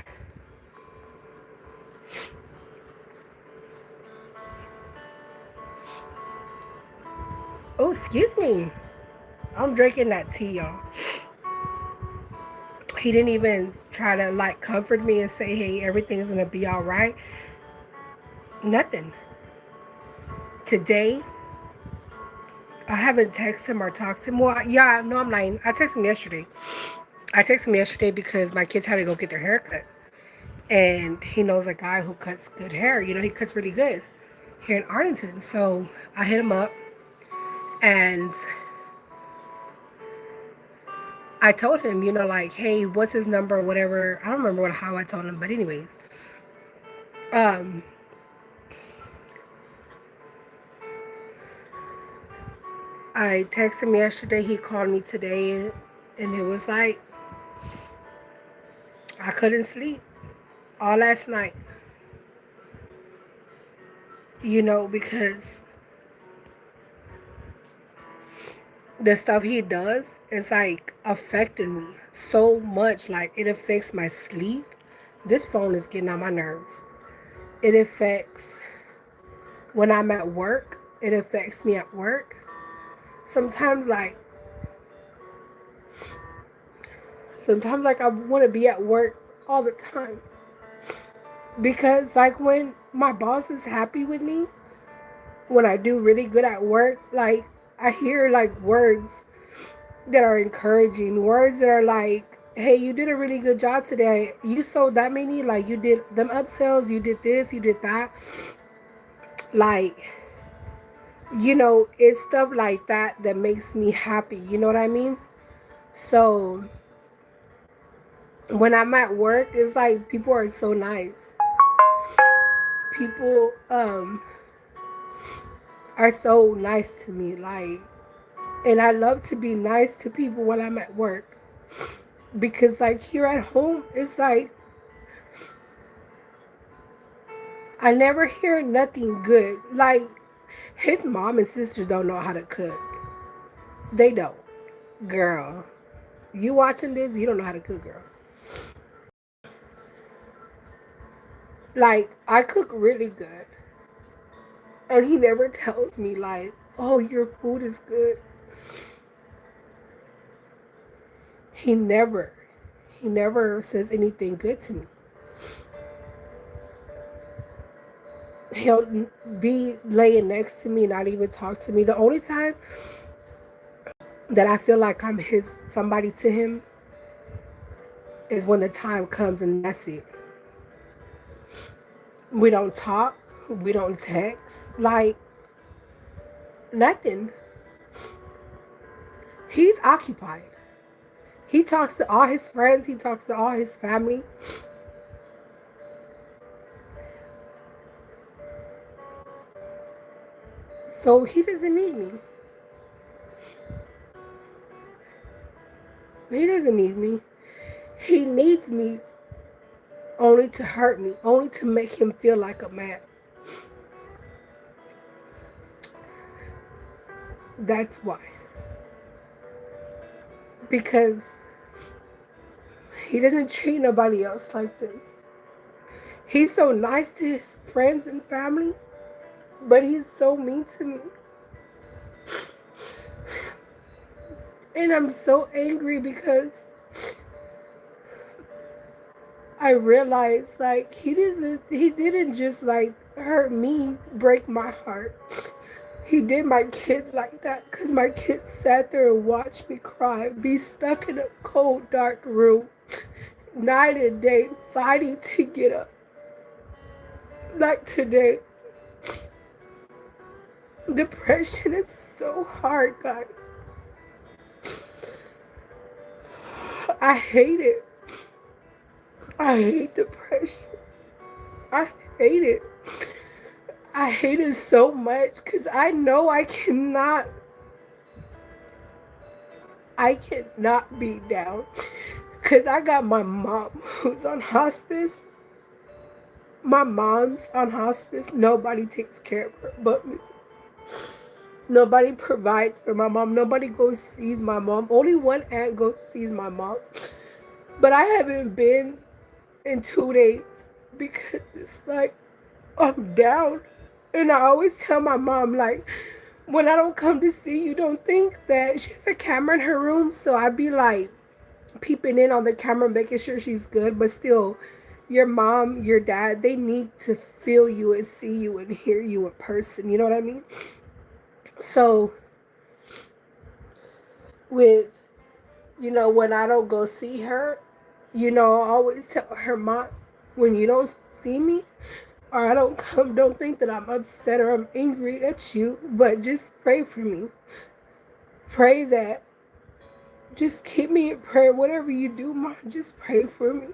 oh, excuse me. I'm drinking that tea, y'all. He didn't even try to like comfort me and say, hey, everything's gonna be all right. Nothing. Today, I haven't texted him or talked to him. Well, yeah, no, I'm lying. I texted him yesterday. I texted him yesterday because my kids had to go get their hair cut. And he knows a guy who cuts good hair. You know, he cuts really good here in Arlington. So I hit him up and I told him, you know, like, hey, what's his number or whatever. I don't remember how I told him, but anyways. Um, I texted him yesterday. He called me today and it was like, I couldn't sleep all last night. You know, because the stuff he does is like affecting me so much. Like it affects my sleep. This phone is getting on my nerves. It affects when I'm at work. It affects me at work. Sometimes like I want to be at work all the time. Because like when my boss is happy with me, when I do really good at work, like I hear like words that are encouraging, words that are like, hey, you did a really good job today. You sold that many, like you did them upsells, you did this, you did that. Like, you know, it's stuff like that that makes me happy. You know what I mean? So when I'm at work, it's like people are so nice. People are so nice to me. Like, and I love to be nice to people when I'm at work. Because like here at home, it's like I never hear nothing good. Like his mom and sisters don't know how to cook. They don't. Girl, you watching this, you don't know how to cook, girl. Like I cook really good. And he never tells me like, oh, your food is good. He never says anything good to me. He'll be laying next to me, not even talk to me. The only time that I feel like I'm somebody to him is when the time comes, and that's it. We don't talk, we don't text, like nothing. He's occupied. He talks to all his friends, he talks to all his family. So he doesn't need me. He doesn't need me. He needs me only to hurt me, only to make him feel like a man. That's why. Because he doesn't treat nobody else like this. He's so nice to his friends and family, but he's so mean to me. And I'm so angry because I realized like he didn't just like hurt me, break my heart. He did my kids like that because my kids sat there and watched me cry, be stuck in a cold, dark room, night and day, fighting to get up. Like today, depression is so hard, guys. I hate it. I hate depression. I hate it. I hate it so much because I know I cannot be down. Because I got my mom who's on hospice. My mom's on hospice. Nobody takes care of her but me. Nobody provides for my mom. Nobody goes sees my mom. Only one aunt goes sees my mom. But I haven't been in 2 days because it's like I'm down. And I always tell my mom, like, when I don't come to see you, don't think that she has a camera in her room. So I be like peeping in on the camera, making sure she's good. But still, your mom, your dad, they need to feel you and see you and hear you in person. You know what I mean? So with, when I don't go see her, I always tell her, Mom, when you don't see me or I don't come, don't think that I'm upset or I'm angry at you, but just pray for me. Pray that, just keep me in prayer. Whatever you do, Mom, just pray for me.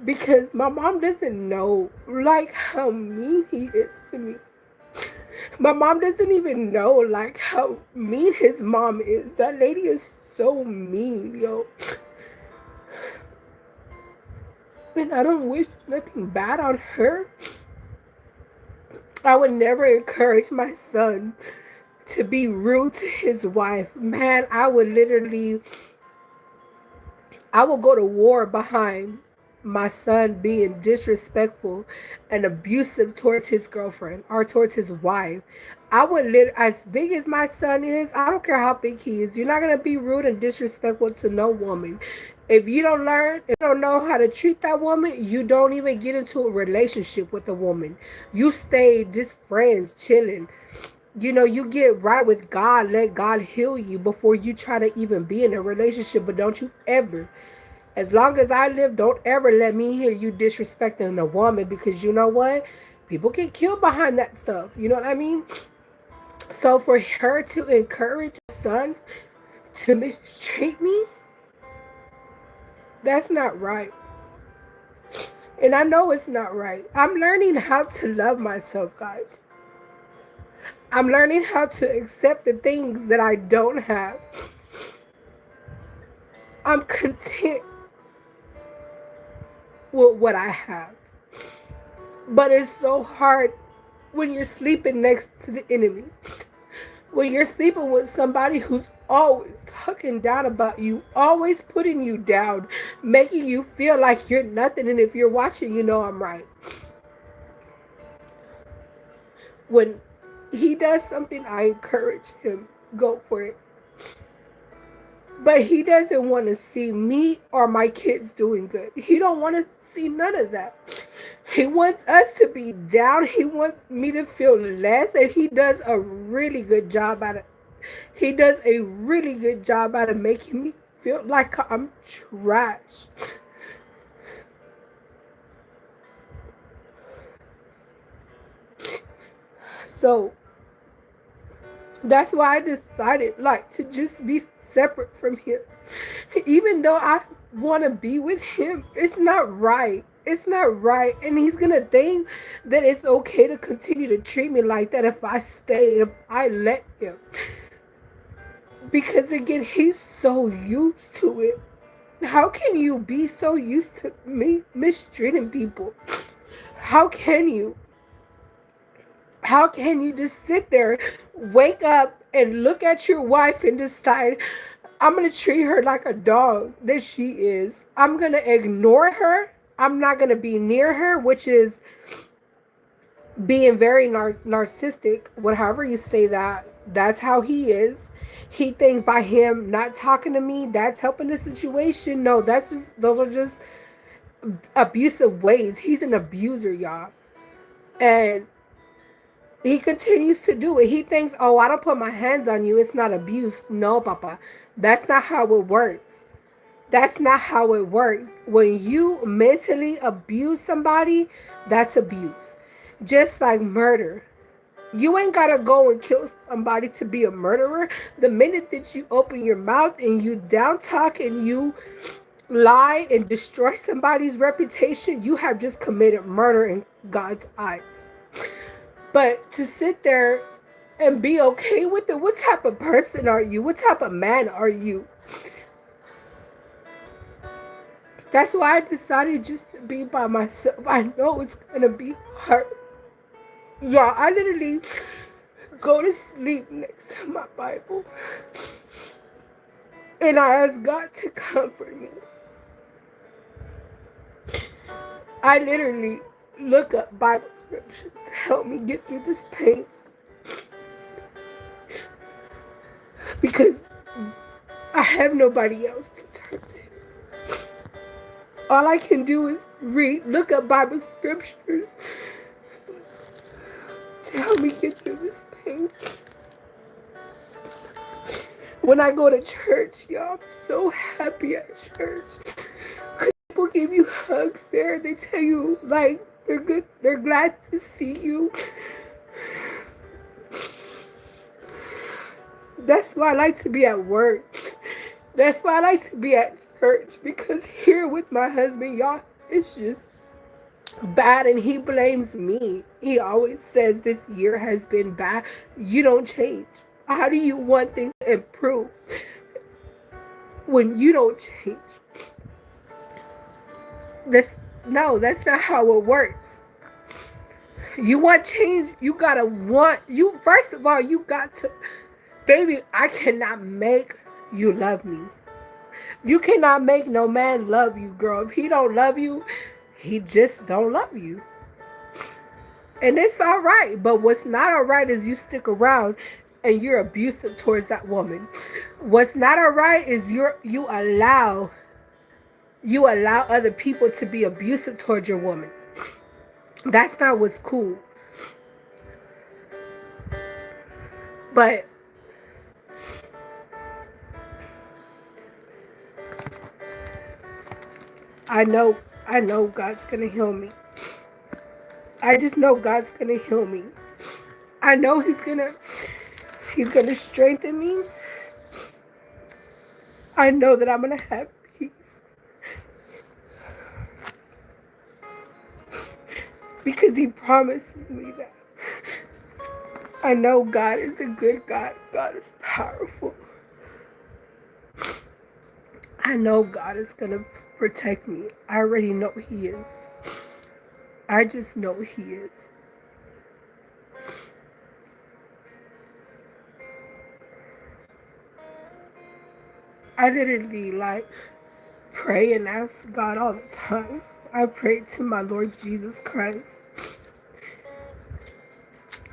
Because my mom doesn't know, like, how mean he is to me. My mom doesn't even know, like, how mean his mom is. That lady is so mean, yo. And I don't wish nothing bad on her. I would never encourage my son to be rude to his wife. Man, I would go to war behind my son being disrespectful and abusive towards his girlfriend or towards his wife. I would as big as my son is, I don't care how big he is, you're not going to be rude and disrespectful to no woman. If you don't learn, if you don't know how to treat that woman, you don't even get into a relationship with a woman. You stay just friends, chilling. You get right with God, let God heal you before you try to even be in a relationship. But don't you ever, as long as I live, don't ever let me hear you disrespecting a woman, because you know what? People get killed behind that stuff. You know what I mean? So for her to encourage her son to mistreat me, that's not right. And I know it's not right. I'm learning how to love myself, guys. I'm learning how to accept the things that I don't have. I'm content with what I have. But it's so hard when you're sleeping next to the enemy. When you're sleeping with somebody who's always talking down about you, always putting you down, making you feel like you're nothing. And if you're watching, you know I'm right. When he does something, I encourage him, go for it. But he doesn't want to see me or my kids doing good. He don't want to see none of that. He wants us to be down. He wants me to feel less, and he does a really good job at it. He does a really good job at making me feel like I'm trash. So that's why I decided, like, to just be separate from him. Even though I want to be with him, it's not right. It's not right. And he's going to think that it's okay to continue to treat me like that if I stay, if I let him. Because again, he's so used to it. How can you be so used to me mistreating people? How can you? How can you just sit there, wake up, and look at your wife and decide, I'm going to treat her like a dog that she is. I'm going to ignore her. I'm not going to be near her, which is being very narcissistic. Whatever you say that, that's how he is. He thinks by him not talking to me, that's helping the situation. No, those are just abusive ways. He's an abuser, y'all. And he continues to do it. He thinks, oh, I don't put my hands on you, it's not abuse. No, Papa. That's not how it works. That's not how it works. When you mentally abuse somebody, that's abuse. Just like murder. You ain't gotta go and kill somebody to be a murderer. The minute that you open your mouth and you down talk and you lie and destroy somebody's reputation, you have just committed murder in God's eyes. But to sit there and be okay with it, what type of person are you? What type of man are you? That's why I decided just to be by myself. I know it's going to be hard. Yeah, I literally go to sleep next to my Bible. And I ask God to comfort me. I literally look up Bible scriptures to help me get through this pain. Because I have nobody else to turn to. All I can do is look up Bible scriptures to help me get through this pain. When I go to church, y'all, I'm so happy at church. Because people give you hugs there. They tell you, like, they're good. They're glad to see you. That's why I like to be at work. That's why I like to be at church. Because here with my husband, y'all, it's just bad, and he blames me. He always says this year has been bad. You don't change. How do you want things to improve when you don't change? That's not how it works. You want change, you gotta want you. First of all, you got to, baby, I cannot make you love me. You cannot make no man love you, girl. If he don't love you, he just don't love you. And it's all right. But what's not all right is you stick around and you're abusive towards that woman. What's not all right is you allow other people to be abusive towards your woman. That's not what's cool. But I know God's gonna heal me. I just know God's gonna heal me. I know He's gonna strengthen me. I know that I'm gonna have peace. Because He promises me that. I know God is a good God. God is powerful. I know God is gonna protect me. I already know He is. I just know He is. I literally pray and ask God all the time. I pray to my Lord Jesus Christ.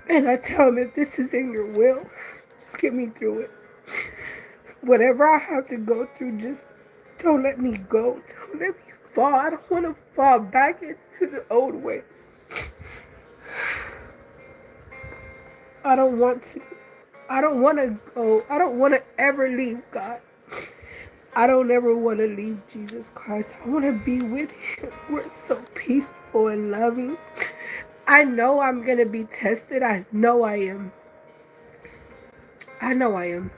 And I tell Him, if this is in your will, just get me through it. Whatever I have to go through, just don't let me go. Don't let me fall. I don't want to fall back into the old ways. I don't want to. I don't want to go. I don't want to ever leave God. I don't ever want to leave Jesus Christ. I want to be with Him. We're so peaceful and loving. I know I'm going to be tested. I know I am. I know I am.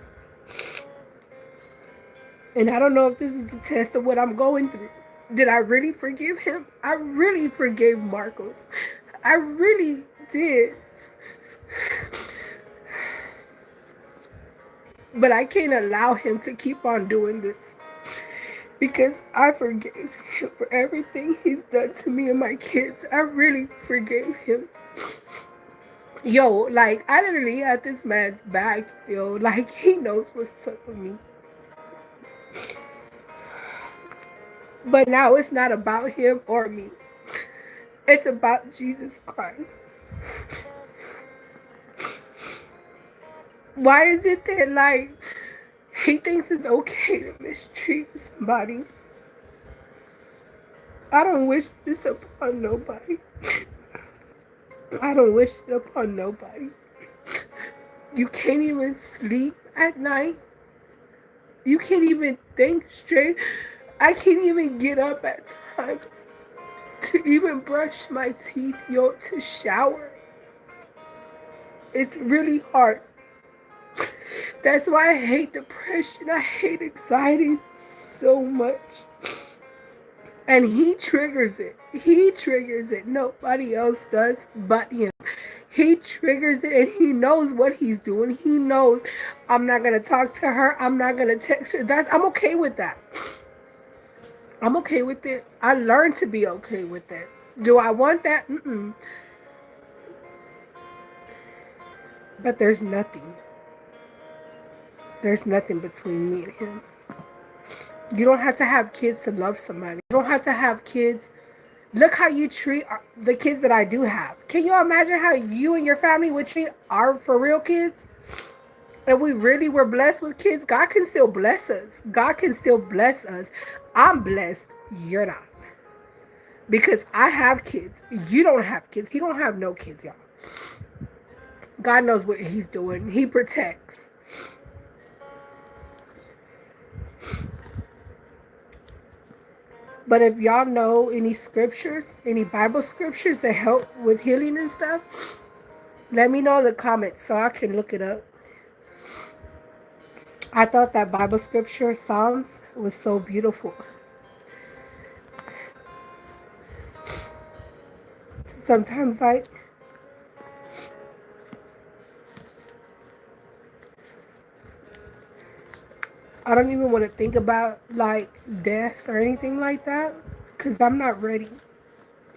And I don't know if this is the test of what I'm going through. Did I really forgive him? I really forgave Marcos. I really did. But I can't allow him to keep on doing this. Because I forgave him for everything he's done to me and my kids. I really forgave him. Yo, like, I literally had this man's back, yo. Like, he knows what's up with me. But now it's not about him or me. It's about Jesus Christ. Why is it that, like, he thinks it's okay to mistreat somebody? I don't wish this upon nobody. I don't wish it upon nobody. You can't even sleep at night. You can't even think straight. I can't even get up at times to even brush my teeth, yo, to shower. It's really hard. That's why I hate depression. I hate anxiety so much. And he triggers it. He triggers it. Nobody else does but him. He triggers it and he knows what he's doing. He knows I'm not going to talk to her. I'm not going to text her. I'm okay with that. I'm okay with it. I learned to be okay with that. Do I want that? Mm-mm. But there's nothing. There's nothing between me and him. You don't have to have kids to love somebody. You don't have to have kids. Look how you treat the kids that I do have. Can you imagine how you and your family would treat our for real kids? If we really were blessed with kids, God can still bless us. God can still bless us. I'm blessed. You're not. Because I have kids. You don't have kids. He don't have no kids, y'all. God knows what he's doing. He protects. But if y'all know any scriptures, any Bible scriptures that help with healing and stuff, let me know in the comments so I can look it up. I thought that Bible scripture, Psalms, was so beautiful. Sometimes, like, I don't even want to think about, like, death or anything like that because I'm not ready.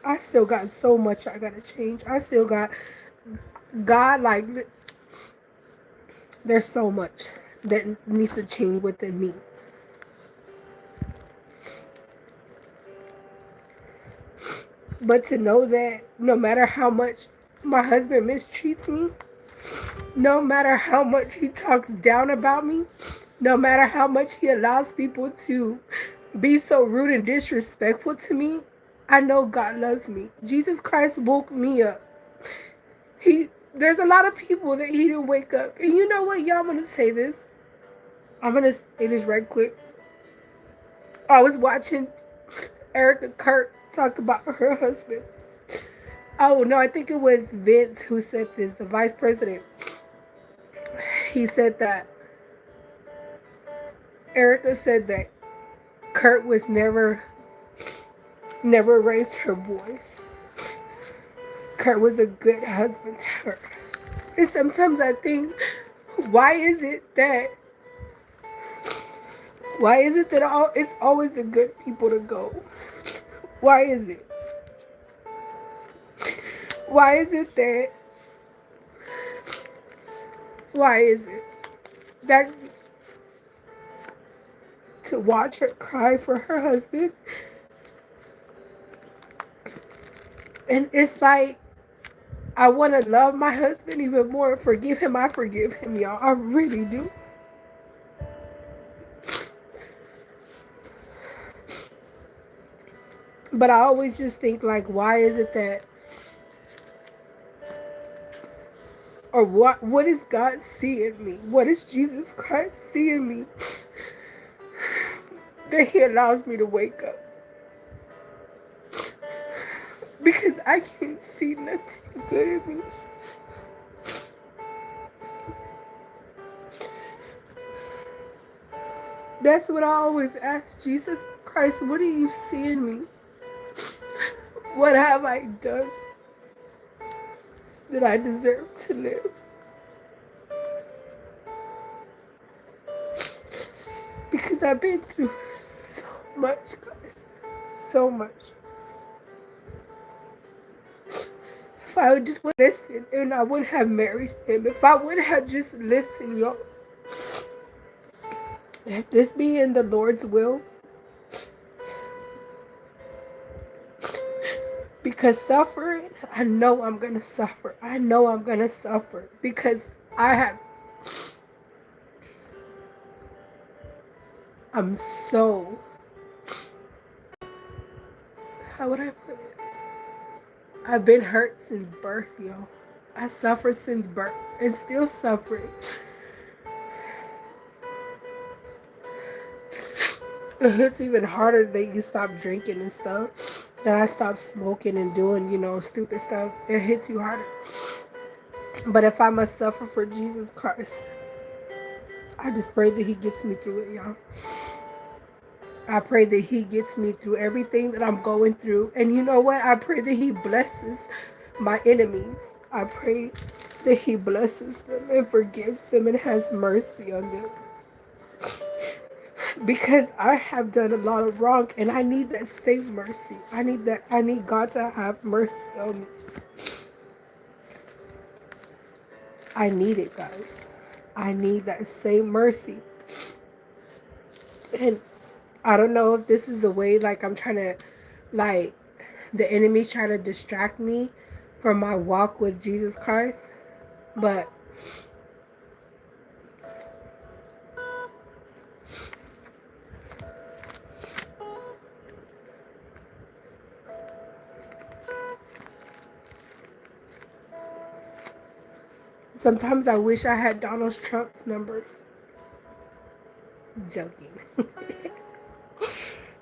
I still got so much I got to change. I still got God, like, there's so much that needs to change within me. But to know that no matter how much my husband mistreats me, no matter how much he talks down about me, no matter how much he allows people to be so rude and disrespectful to me, I know God loves me. Jesus Christ woke me up. There's a lot of people that he didn't wake up. And you know what, y'all, I'm going to say this. I'm going to say this right quick. I was watching Erica Kurt talk about her husband. Oh, no, I think it was Vince who said this, the vice president. He said that Erica said that Kurt was never raised her voice. Kurt was a good husband to her. And sometimes I think, why is it that it's always the good people to go? Why is it? Why is it that to watch her cry for her husband? And it's like, I want to love my husband even more. Forgive him. I forgive him, y'all. I really do. But I always just think, like, why is it that, or what is God seeing me? What is Jesus Christ seeing me that he allows me to wake up? Because I can't see nothing good in me. That's what I always ask Jesus Christ, what are you seeing me? What have I done that I deserve to live? Because I've been through so much, guys. So much. If I would just listen and I wouldn't have married him, if I would have just listened, y'all. If this be in the Lord's will, because suffering, I know I'm going to suffer. I know I'm going to suffer because I'm so, how would I put it? I've been hurt since birth, yo. I suffered since birth and still suffering. It hits even harder that you stop drinking and stuff. That I stop smoking and doing, stupid stuff. It hits you harder. But if I must suffer for Jesus Christ, I just pray that he gets me through it, y'all. I pray that he gets me through everything that I'm going through. And you know what? I pray that he blesses my enemies. I pray that he blesses them and forgives them and has mercy on them. Because I have done a lot of wrong and I need that same mercy. I need God to have mercy on me. I need it, guys. I need that same mercy. And I don't know if this is the way, like, I'm trying to, like, the enemy's trying to distract me from my walk with Jesus Christ. But sometimes I wish I had Donald Trump's number. Joking.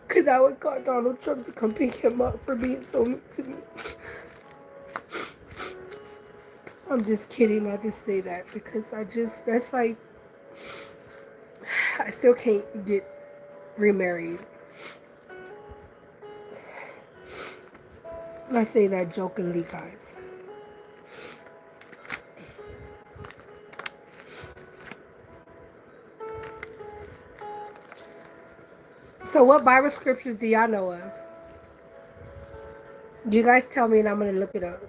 Because I would call Donald Trump to come pick him up for being so mean to me. I'm just kidding. I just say that because that's like, I still can't get remarried. I say that jokingly, guys. So what Bible scriptures do y'all know of? You guys tell me and I'm going to look it up.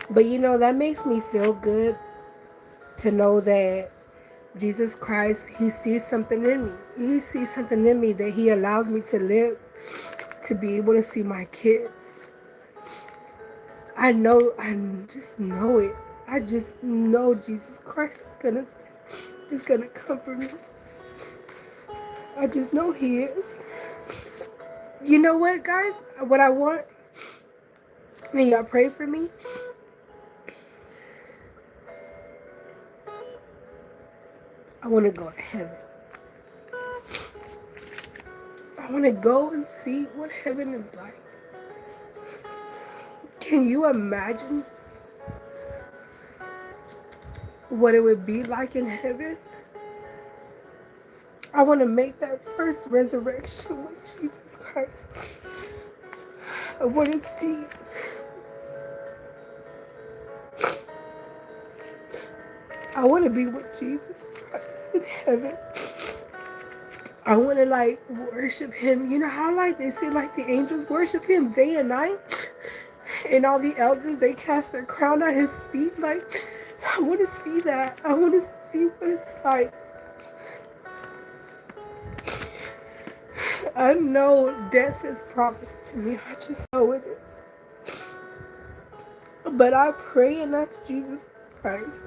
But you know, that makes me feel good to know that Jesus Christ, he sees something in me. He sees something in me that he allows me to live, to be able to see my kids. I just know it. I just know Jesus Christ is gonna comfort me. I just know he is. You know what, guys? What I want, and y'all pray for me. I want to go to heaven. I want to go and see what heaven is like. Can you imagine what it would be like in heaven? I want to make that first resurrection with Jesus Christ. I want to see. I want to be with Jesus Christ in heaven. I want to like worship him. You know how like they say like the angels worship him day and night? And all the elders, they cast their crown at his feet. Like, I want to see that. I want to see what it's like. I know death is promised to me. I just know it is. But I pray and ask Jesus Christ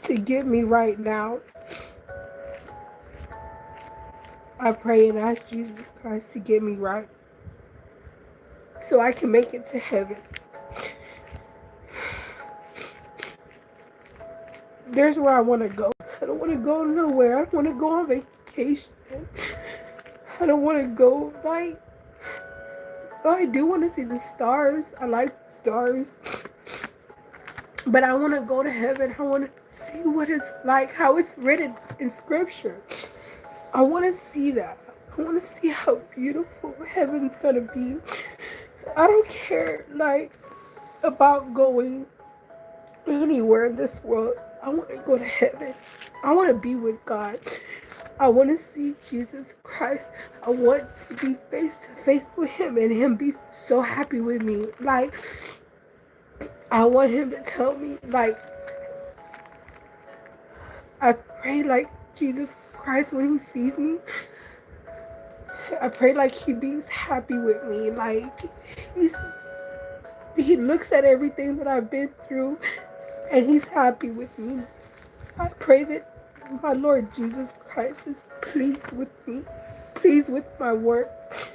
to get me right now. I pray and ask Jesus Christ to get me right so I can make it to heaven. There's where I want to go. I don't want to go nowhere. I want to go on vacation. I don't want to go like, oh, I do want to see the stars. I like stars. But I want to go to heaven. I want to see what it's like, how it's written in scripture. I want to see that. I want to see how beautiful heaven's going to be. I don't care, like, about going anywhere in this world. I want to go to heaven. I want to be with God. I want to see Jesus Christ. I want to be face to face with him and him be so happy with me. Like, I want him to tell me, like, I pray like Jesus Christ when he sees me. I pray like he be happy with me. Like, he looks at everything that I've been through and he's happy with me. I pray that my Lord Jesus Christ is pleased with me, pleased with my works.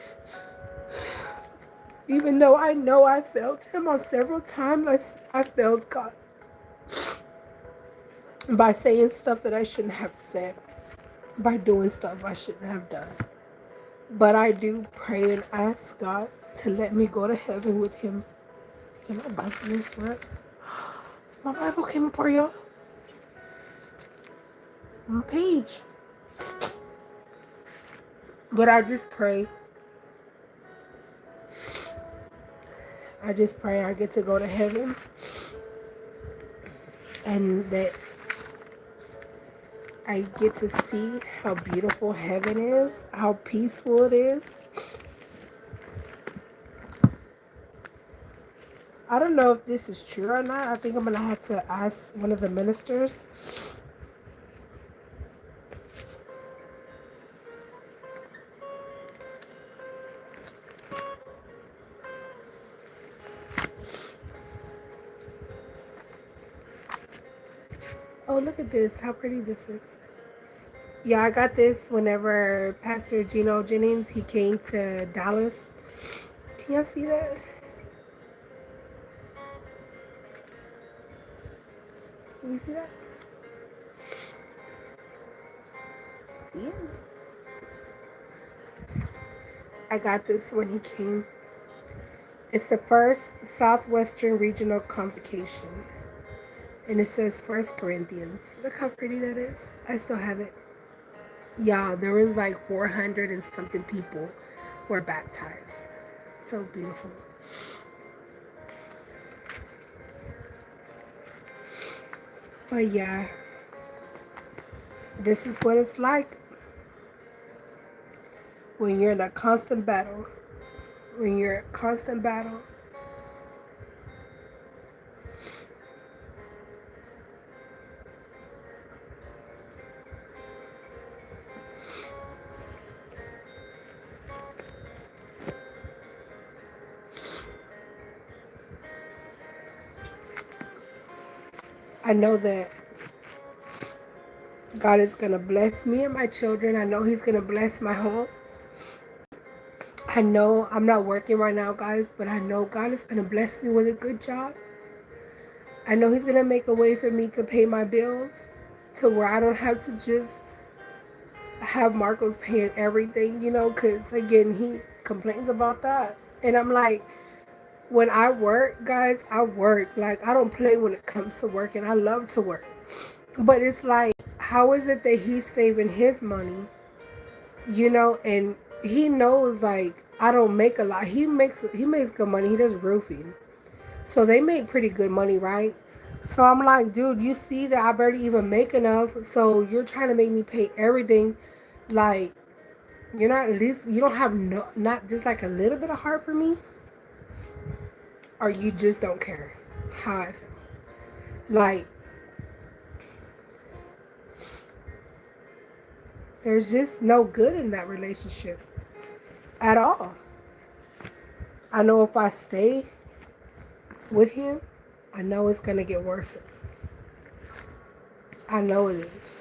Even though I know I failed him on several times, I failed God by saying stuff that I shouldn't have said, by doing stuff I shouldn't have done. But I do pray and ask God to let me go to heaven with him. Can I Bible this right? My Bible came for you. On page. But I just pray. I just pray I get to go to heaven. And that I get to see how beautiful heaven is, how peaceful it is. I don't know if this is true or not. I think I'm gonna have to ask one of the ministers. Oh, look at this. How pretty this is. Yeah, I got this whenever Pastor Gino Jennings, he came to Dallas. Can y'all see that? Can you see that? See it? I got this when he came. It's the first Southwestern Regional Convocation. And it says First Corinthians. Look how pretty that is. I still have it. Yeah, there was like 400 and something people were baptized. So beautiful. But yeah, this is what it's like when you're in a constant battle. When you're in constant battle. I know that God is going to bless me and my children. I know He's going to bless my home. I know I'm not working right now, guys, but I know God is going to bless me with a good job. I know He's going to make a way for me to pay my bills to where I don't have to just have Marcos paying everything, because again, he complains about that. And I'm like, when I work, guys, I work. Like, I don't play when it comes to working. I love to work. But it's like, how is it that he's saving his money, and he knows, like, I don't make a lot. He makes good money. He does roofing. So they make pretty good money, right? So I'm like, dude, you see that I barely even make enough. So you're trying to make me pay everything. Like, you're not, at least you don't have not just like a little bit of heart for me, or you just don't care how I feel. Like, there's just no good in that relationship at all. I know if I stay with him, I know it's gonna get worse. I know it is.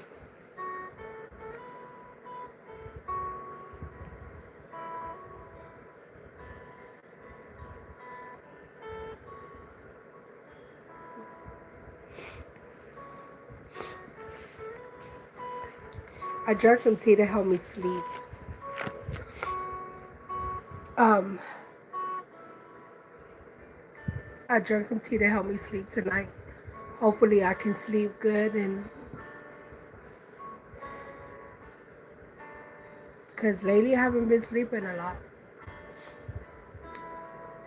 I drank some tea to help me sleep. Um, I drank some tea to help me sleep tonight. Hopefully I can sleep good, and because lately I haven't been sleeping a lot.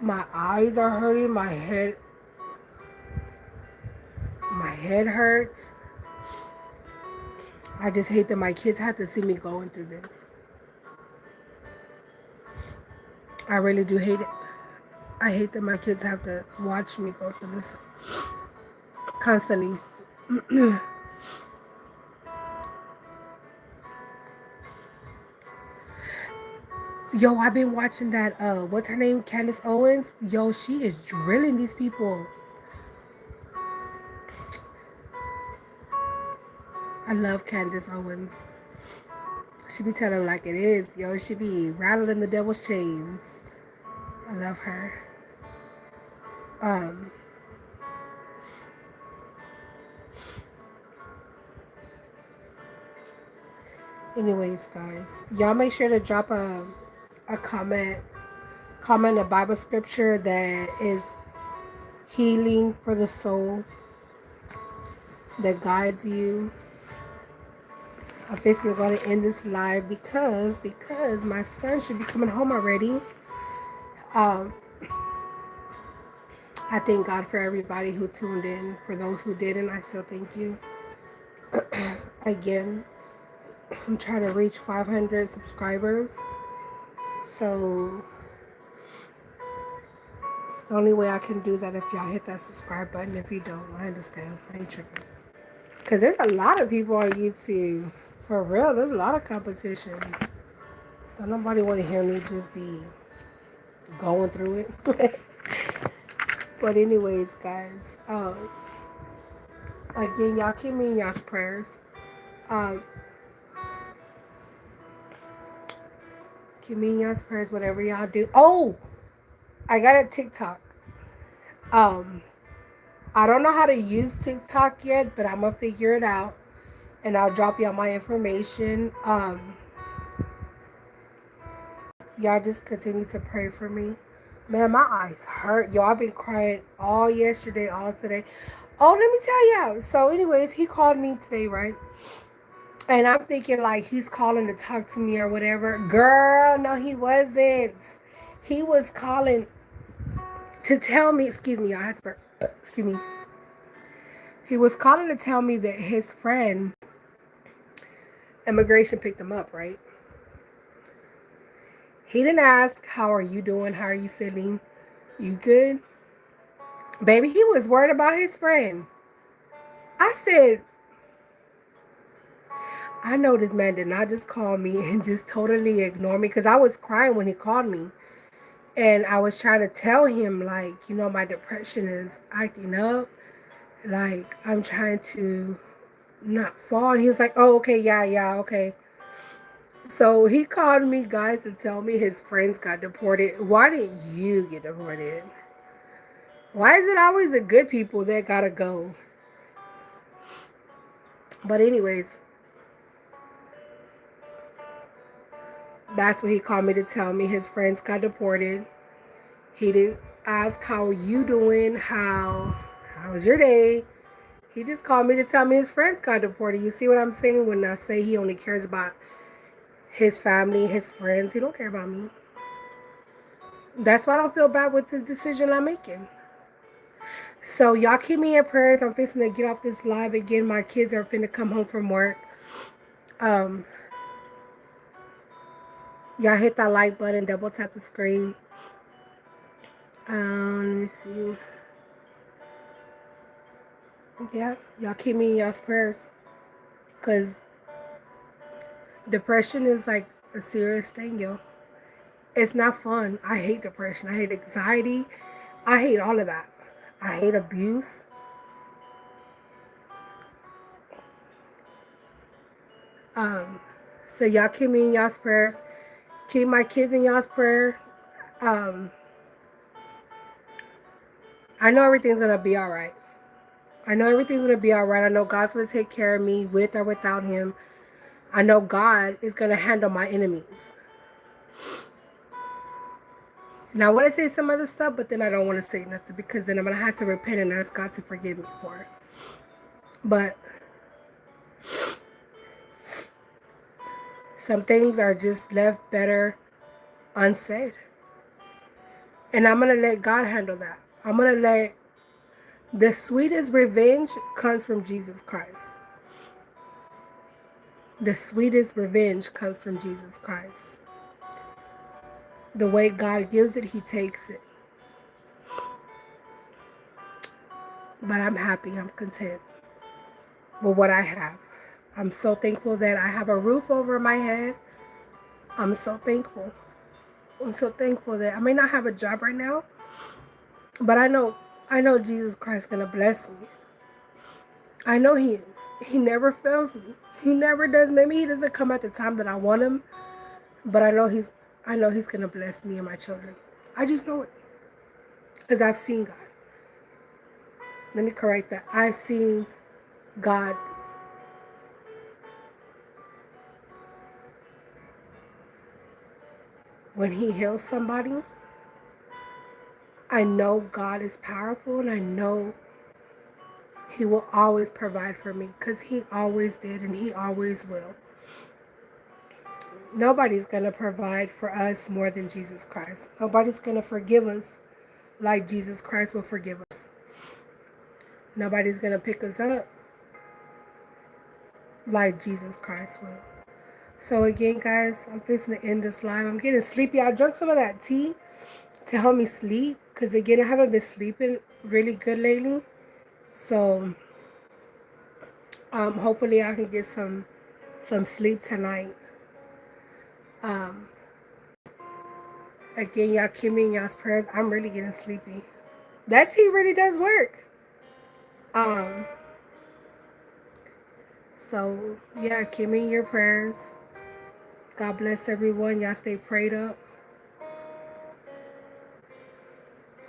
My eyes are hurting, my head hurts. I just hate that my kids have to see me going through this. I really do hate it. I hate that my kids have to watch me go through this constantly. Yo, I've been watching that, what's her name? Candace Owens. Yo, she is drilling these people. I love Candace Owens. She be telling like it is. Yo, she be rattling the devil's chains. I love her. Um, anyways, guys, y'all make sure to drop a comment a Bible scripture that is healing for the soul, that guides you. I'm basically going to end this live because my son should be coming home already. Um, I thank God for everybody who tuned in. For those who didn't, I still thank you. Again, I'm trying to reach 500 subscribers. So The only way I can do that if y'all hit that subscribe button. If you don't, I understand. I ain't tripping. Because there's a lot of people on YouTube. For real, there's a lot of competition. Don't nobody want to hear me just be going through it. But anyways, guys, again, y'all keep me in y'all's prayers. Keep me in y'all's prayers, whatever y'all do. Oh, I got a TikTok. I don't know how to use TikTok yet, but I'm gonna figure it out, and I'll drop y'all my information. Y'all just continue to pray for me. Man, my eyes hurt. Y'all, I've been crying all yesterday, all today. Oh, let me tell y'all. So, anyways, he called me today, right? And I'm thinking like he's calling to talk to me or whatever. Girl, no, he wasn't. He was calling to tell me, excuse me, I had to, excuse me. He was calling to tell me that his friend, immigration picked him up, right? He didn't ask, how are you doing? How are you feeling? You good? Baby, he was worried about his friend. I said, I know this man did not just call me and just totally ignore me, because I was crying when he called me. And I was trying to tell him, like, you know, my depression is acting up. Like, I'm trying to not fall. And he was like, oh, okay, yeah, okay. So he called me, guys, to tell me his friends got deported. Why didn't you get deported? Why is it always the good people that gotta go? But anyways, that's what he called me to tell me. His friends got deported. He didn't ask, how are you doing? How was your day? He just called me to tell me his friends got deported. You see what I'm saying when I say he only cares about his family, his friends? He don't care about me. That's why I don't feel bad with this decision I'm making. So y'all keep me in prayers. I'm fixing to get off this live again. My kids are finna come home from work. Y'all hit that like button, double tap the screen. Let me see. Yeah, y'all keep me in y'all's prayers. Because depression is like a serious thing, yo. It's not fun. I hate depression. I hate anxiety. I hate all of that. I hate abuse. So y'all keep me in y'all's prayers. Keep my kids in y'all's prayer. I know everything's gonna be all right. I know everything's gonna be all right. I know God's gonna take care of me with or without him. I know God is gonna handle my enemies. Now I want to say some other stuff, but then I don't want to say nothing, because then I'm gonna have to repent and ask God to forgive me for it. But some things are just left better unsaid. And I'm going to let God handle that. I'm going to let the sweetest revenge comes from Jesus Christ. The sweetest revenge comes from Jesus Christ. The way God gives it, he takes it. But I'm happy. I'm content with what I have. I'm so thankful that I have a roof over my head. I'm so thankful. I'm so thankful that I may not have a job right now, but I know Jesus Christ is going to bless me. I know he is. He never fails me. He never does. Maybe he doesn't come at the time that I want him, but I know he's going to bless me and my children. I just know it, because I've seen God. Let me correct that. I've seen God. When he heals somebody, I know God is powerful, and I know he will always provide for me, because he always did and he always will. Nobody's going to provide for us more than Jesus Christ. Nobody's going to forgive us like Jesus Christ will forgive us. Nobody's going to pick us up like Jesus Christ will. So again, guys, I'm fixing to end this live. I'm getting sleepy. I drank some of that tea to help me sleep. Because again, I haven't been sleeping really good lately. So hopefully I can get some sleep tonight. Um, Again, y'all keep me in y'all's prayers. I'm really getting sleepy. That tea really does work. Um, so yeah, keep me in your prayers. God bless everyone. Y'all stay prayed up.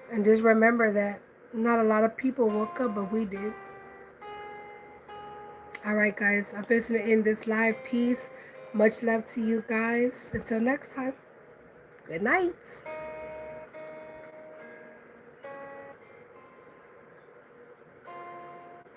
And just remember that not a lot of people woke up, but we did. All right, guys. I'm fixing to end this live. Peace. Much love to you guys. Until next time. Good night.